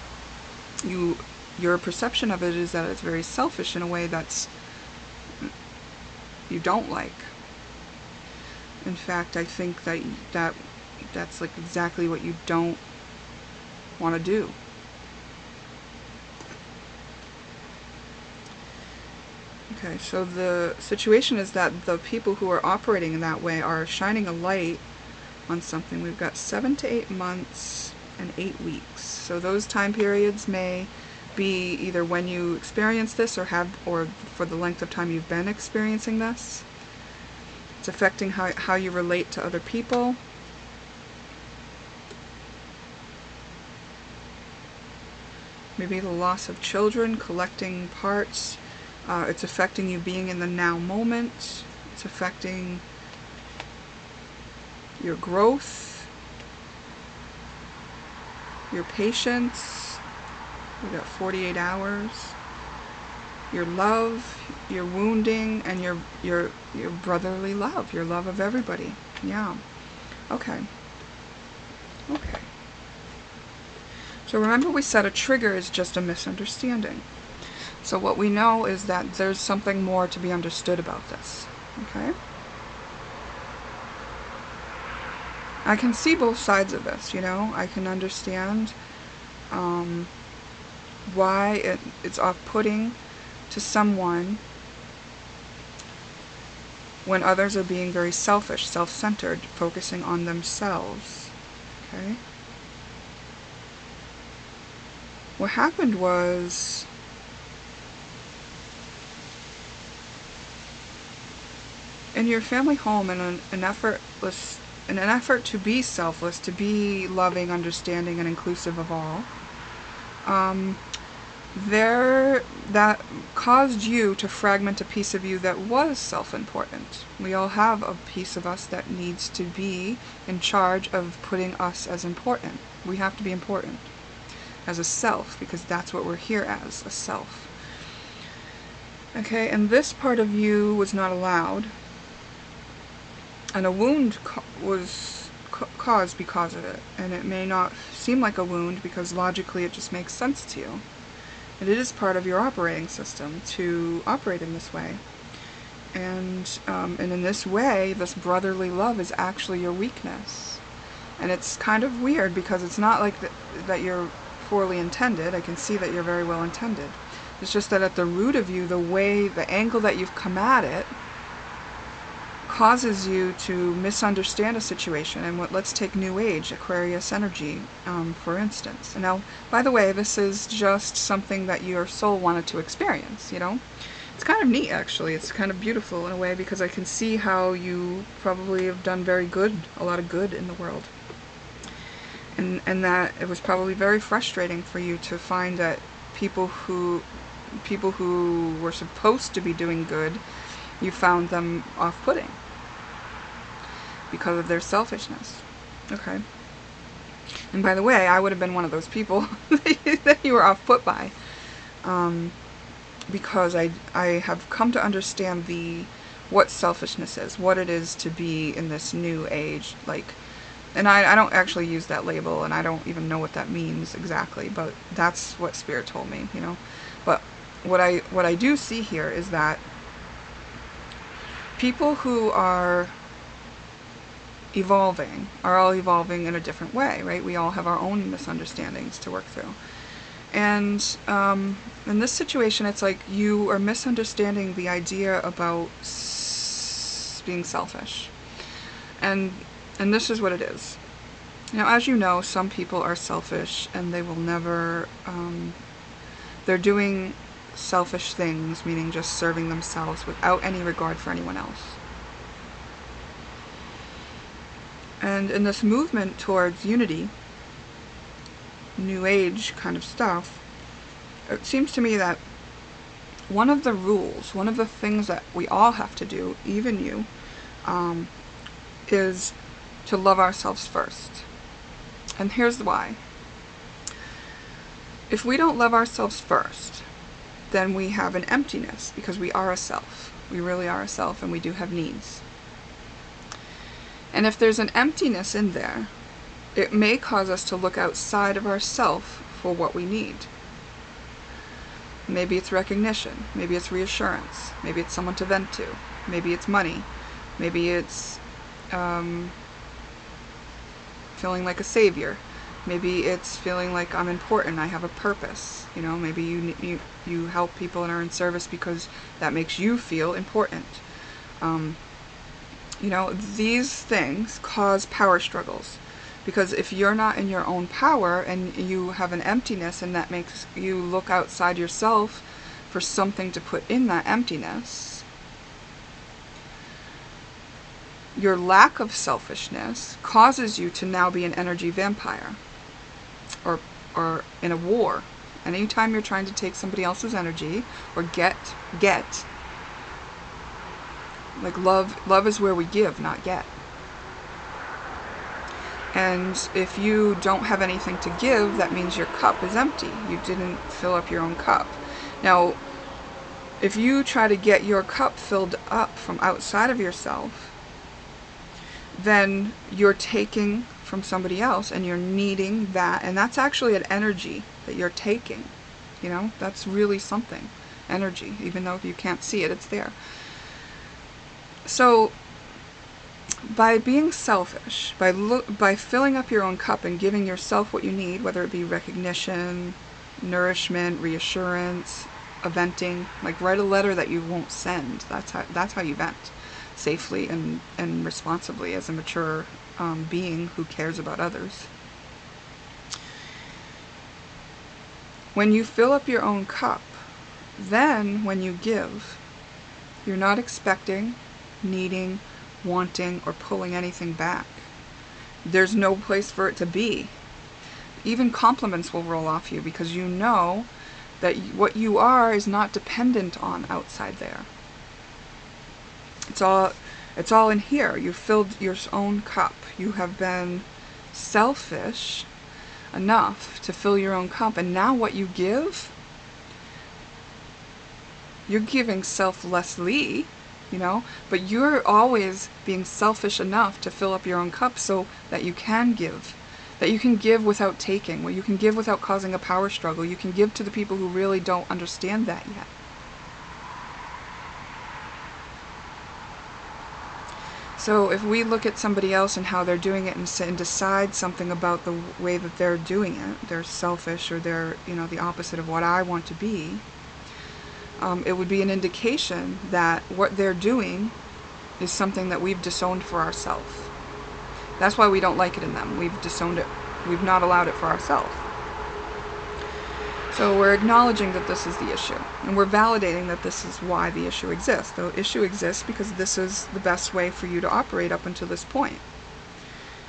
your perception of it is that it's very selfish in a way that's you don't like. In fact, I think that's like exactly what you don't want to do. Okay, so the situation is that the people who are operating in that way are shining a light on something. We've got 7 to 8 months and 8 weeks. So those time periods may be either when you experience this or for the length of time you've been experiencing this. It's affecting how you relate to other people. Maybe the loss of children, collecting parts. It's affecting you being in the now moment. It's affecting your growth, your patience. We got 48 hours. Your love, your wounding, and your brotherly love, your love of everybody. Yeah. Okay. Okay. So remember, we said a trigger is just a misunderstanding. So what we know is that there's something more to be understood about this. Okay? I can see both sides of this, you know? I can understand why it's off-putting to someone when others are being very selfish, self-centered, focusing on themselves. Okay? What happened was in your family home, in an effort to be selfless, to be loving, understanding, and inclusive of all, that caused you to fragment a piece of you that was self-important. We all have a piece of us that needs to be in charge of putting us as important. We have to be important as a self, because that's what we're here as, a self. Okay, and this part of you was not allowed, and a wound was caused because of it. And it may not seem like a wound because logically it just makes sense to you. And it is part of your operating system to operate in this way. And in this way, this brotherly love is actually your weakness. And it's kind of weird because it's not like that you're poorly intended. I can see that you're very well intended. It's just that at the root of you, the angle that you've come at it causes you to misunderstand a situation. And let's take New Age, Aquarius energy, for instance. And now, by the way, this is just something that your soul wanted to experience, you know? It's kind of neat, actually. It's kind of beautiful in a way, because I can see how you probably have done a lot of good in the world. And that it was probably very frustrating for you to find that people who were supposed to be doing good, you found them off-putting because of their selfishness. Okay. And by the way, I would have been one of those people that you were off-put by, because I have come to understand what selfishness is, what it is to be in this new age, and I don't actually use that label, and I don't even know what that means exactly, but that's what Spirit told me, you know. But what I do see here is that people who are evolving are all evolving in a different way, right? We all have our own misunderstandings to work through. And in this situation, it's like you are misunderstanding the idea about being selfish. And this is what it is. Now, as you know, some people are selfish and they will never, they're doing selfish things, meaning just serving themselves without any regard for anyone else. And in this movement towards unity, New Age kind of stuff, it seems to me that one of the rules, one of the things that we all have to do, even you, is to love ourselves first. And here's why. If we don't love ourselves first, then we have an emptiness, because we are a self. We really are a self, and we do have needs. And if there's an emptiness in there, it may cause us to look outside of ourselves for what we need. Maybe it's recognition. Maybe it's reassurance. Maybe it's someone to vent to. Maybe it's money. Maybe it's feeling like a savior. Maybe it's feeling like I'm important, I have a purpose. You know, maybe you help people and are in service because that makes you feel important. You know, these things cause power struggles. Because if you're not in your own power and you have an emptiness, and that makes you look outside yourself for something to put in that emptiness, your lack of selfishness causes you to now be an energy vampire, or in a war. And anytime you're trying to take somebody else's energy or get, like love is where we give, not get. And if you don't have anything to give, that means your cup is empty. You didn't fill up your own cup. Now, if you try to get your cup filled up from outside of yourself, then you're taking from somebody else and you're needing that. And that's actually an energy that you're taking. You know, that's really something. Energy. Even though you can't see it, it's there. So, by being selfish, by filling up your own cup and giving yourself what you need, whether it be recognition, nourishment, reassurance, a venting, like write a letter that you won't send. That's how you vent safely and responsibly as a mature being who cares about others. When you fill up your own cup, then when you give, you're not expecting needing, wanting, or pulling anything back. There's no place for it to be. Even compliments will roll off you because you know that what you are is not dependent on outside there. It's all in here. You've filled your own cup. You have been selfish enough to fill your own cup, and now what you give, you're giving selflessly, but you're always being selfish enough to fill up your own cup so that you can give. That you can give without taking, where you can give without causing a power struggle. You can give to the people who really don't understand that yet. So if we look at somebody else and how they're doing it and decide something about the way that they're doing it, they're selfish or they're, the opposite of what I want to be, it would be an indication that what they're doing is something that we've disowned for ourselves. That's why we don't like it in them. We've disowned it. We've not allowed it for ourselves. So we're acknowledging that this is the issue. And we're validating that this is why the issue exists. The issue exists because this is the best way for you to operate up until this point.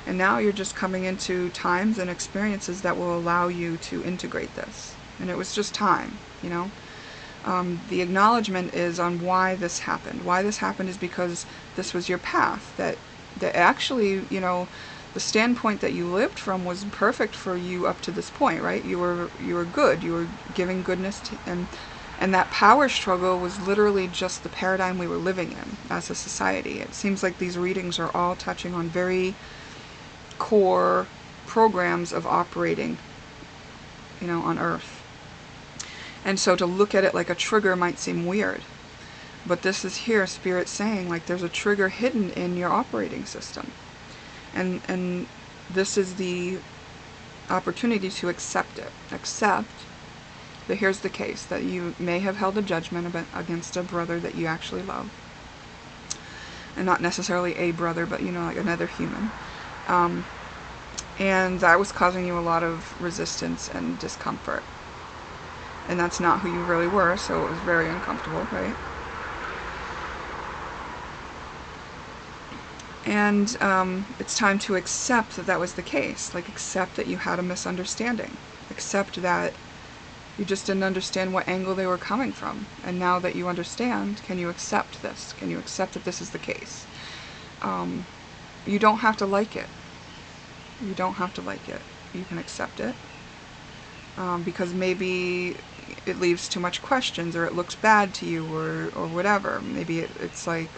And now you're just coming into times and experiences that will allow you to integrate this. And it was just time, The acknowledgement is on why this happened. Why this happened is because this was your path. That actually, the standpoint that you lived from was perfect for you up to this point, right? You were good. You were giving goodness and that power struggle was literally just the paradigm we were living in as a society. It seems like these readings are all touching on very core programs of operating, on Earth. And so to look at it like a trigger might seem weird. But this is here, Spirit saying, like, there's a trigger hidden in your operating system. And this is the opportunity to accept it. Accept that here's the case, that you may have held a judgment against a brother that you actually love. And not necessarily a brother, but, like another human. And that was causing you a lot of resistance and discomfort. And that's not who you really were, so it was very uncomfortable, right? And it's time to accept that that was the case. Like, accept that you had a misunderstanding. Accept that you just didn't understand what angle they were coming from. And now that you understand, can you accept this? Can you accept that this is the case? You don't have to like it. You don't have to like it. You can accept it. Because maybe it leaves too much questions, or it looks bad to you, or whatever. Maybe it's like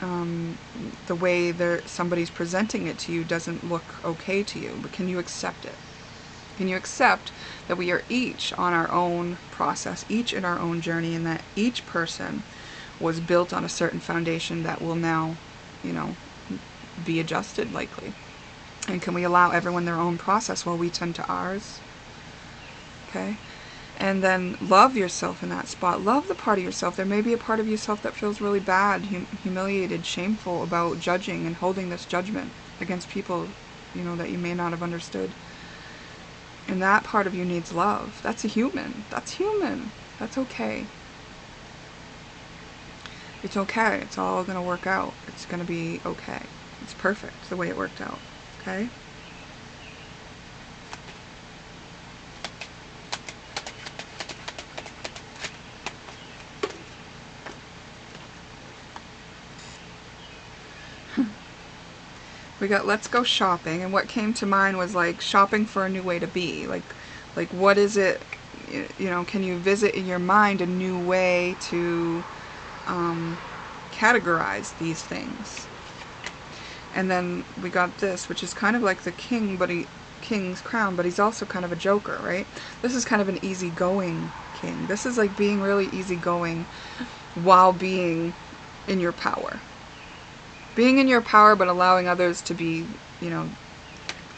the way somebody's presenting it to you doesn't look okay to you, but can you accept it? Can you accept that we are each on our own process, each in our own journey, and that each person was built on a certain foundation that will now, be adjusted likely? And can we allow everyone their own process while we tend to ours? Okay? And then love yourself in that spot. Love the part of yourself. There may be a part of yourself that feels really bad, humiliated, shameful about judging and holding this judgment against people, that you may not have understood. And that part of you needs love. That's a human. That's human. That's okay. It's okay. It's all going to work out. It's going to be okay. It's perfect the way it worked out. Okay? We got let's go shopping, and what came to mind was like shopping for a new way to be. Like what is it, can you visit in your mind a new way to categorize these things? And then we got this, which is kind of like the king's crown, but he's also kind of a joker, right? This is kind of an easygoing king. This is like being really easygoing while being in your power. Being in your power, but allowing others to be,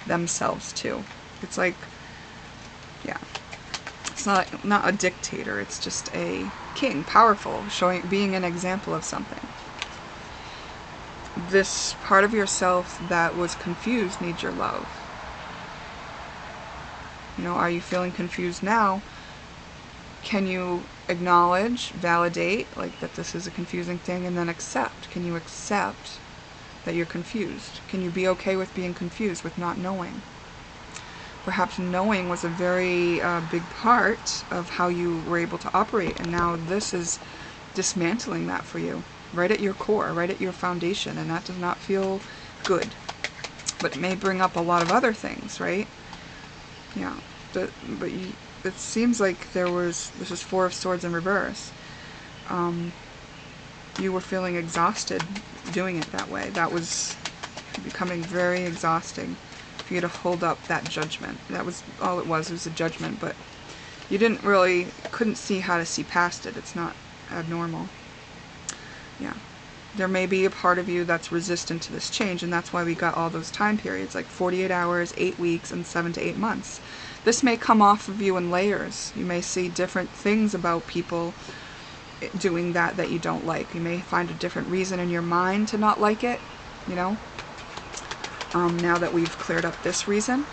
themselves too. It's like, yeah. It's not a dictator. It's just a king, powerful, being an example of something. This part of yourself that was confused needs your love. Are you feeling confused now? Can you acknowledge, validate, like that this is a confusing thing, and then accept? Can you accept that you're confused? Can you be okay with being confused, with not knowing? Perhaps knowing was a very big part of how you were able to operate, and now this is dismantling that for you, right at your core, right at your foundation, and that does not feel good. But it may bring up a lot of other things, right? Yeah, it seems like this is Four of Swords in reverse. You were feeling exhausted doing it that way. That was becoming very exhausting for you to hold up that judgment. That was all it was a judgment, but you couldn't see how to see past it. It's not abnormal. Yeah. There may be a part of you that's resistant to this change, and that's why we got all those time periods, like 48 hours, 8 weeks, and 7 to 8 months. This may come off of you in layers. You may see different things about people doing that you don't like. You may find a different reason in your mind to not like it, you know, now that we've cleared up this reason.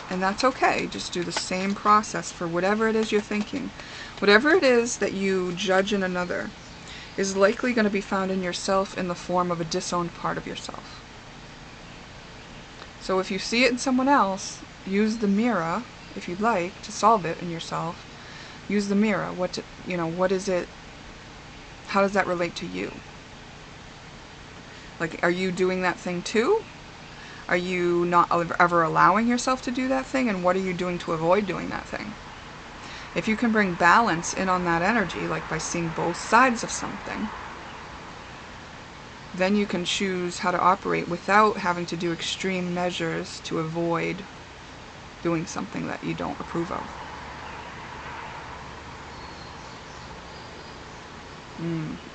And that's okay. Just do the same process for whatever it is you're thinking. Whatever it is that you judge in another is likely going to be found in yourself in the form of a disowned part of yourself. So if you see it in someone else, use the mirror, if you'd like, to solve it in yourself. Use the mirror. What is it? How does that relate to you? Like, are you doing that thing too? Are you not ever allowing yourself to do that thing? And what are you doing to avoid doing that thing? If you can bring balance in on that energy, like by seeing both sides of something, then you can choose how to operate without having to do extreme measures to avoid doing something that you don't approve of.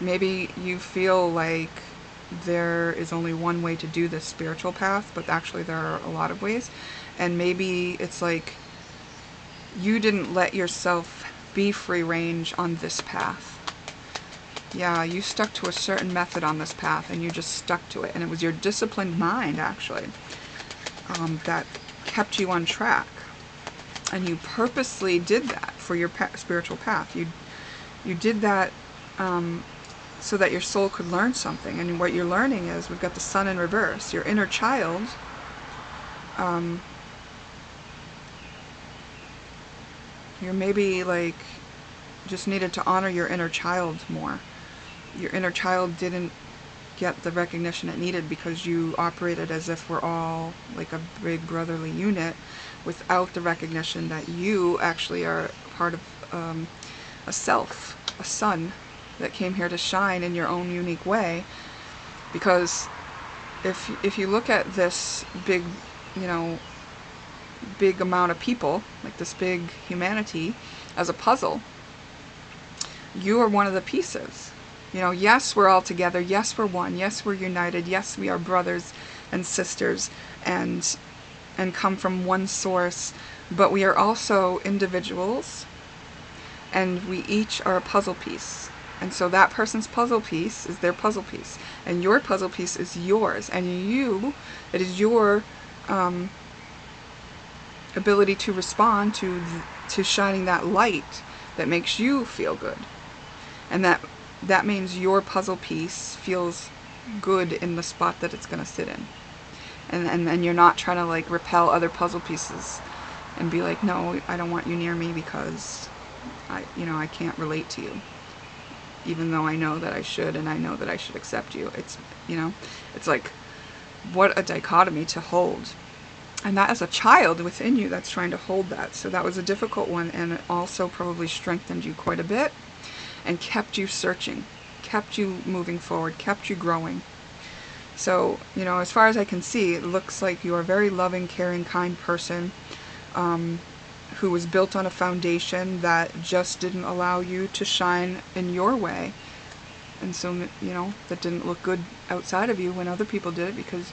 Maybe you feel like there is only one way to do this spiritual path, but actually there are a lot of ways. And maybe it's like you didn't let yourself be free range on this path. Yeah, you stuck to a certain method on this path, and you just stuck to it. And it was your disciplined mind, actually, that kept you on track. And you purposely did that for your spiritual path. You did that so that your soul could learn something. And what you're learning is, we've got the sun in reverse. Your inner child, you're maybe like just needed to honor your inner child more. Your inner child didn't get the recognition it needed because you operated as if we're all like a big brotherly unit, without the recognition that you actually are part of a self, a sun that came here to shine in your own unique way. Because if you look at this big, big amount of people, like this big humanity, as a puzzle, you are one of the pieces. Yes, we're all together. Yes, we're one. Yes, we're united. Yes, we are brothers and sisters and come from one source. But we are also individuals, and we each are a puzzle piece. And so that person's puzzle piece is their puzzle piece, and your puzzle piece is yours. And it is your ability to respond to shining that light that makes you feel good. And that means your puzzle piece feels good in the spot that it's going to sit in. And you're not trying to like repel other puzzle pieces and be like, no, I don't want you near me because I can't relate to you. Even though I know that I should, and I know that I should accept you. It's like, what a dichotomy to hold. And that is a child within you that's trying to hold that. So that was a difficult one, and it also probably strengthened you quite a bit and kept you searching, kept you moving forward, kept you growing. So, as far as I can see, it looks like you are a very loving, caring, kind person who was built on a foundation that just didn't allow you to shine in your way. And so, that didn't look good outside of you when other people did it because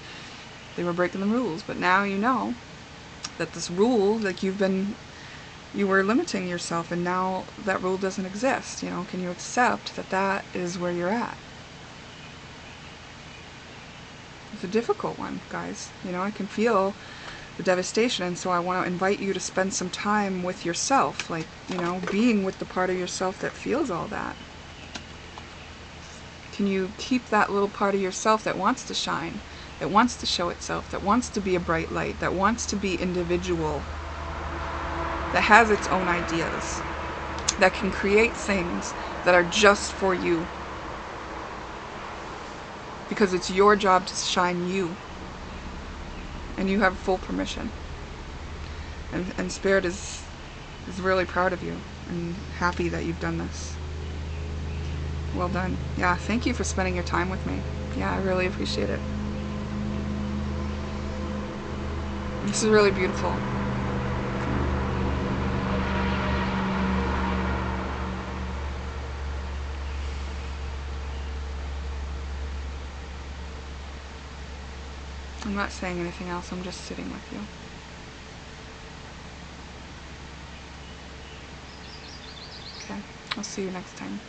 they were breaking the rules. But now you know that this rule, like you were limiting yourself, and now that rule doesn't exist. Can you accept that is where you're at? It's a difficult one, guys. I can feel the devastation. And so I want to invite you to spend some time with yourself, like, you know, being with the part of yourself that feels all that. Can you keep that little part of yourself that wants to shine, that wants to show itself, that wants to be a bright light, that wants to be individual, that has its own ideas, that can create things that are just for you? Because it's your job to shine you. And you have full permission. And Spirit is really proud of you and happy that you've done this. Well done. Yeah, thank you for spending your time with me. Yeah, I really appreciate it. This is really beautiful. I'm not saying anything else, I'm just sitting with you. Okay, I'll see you next time.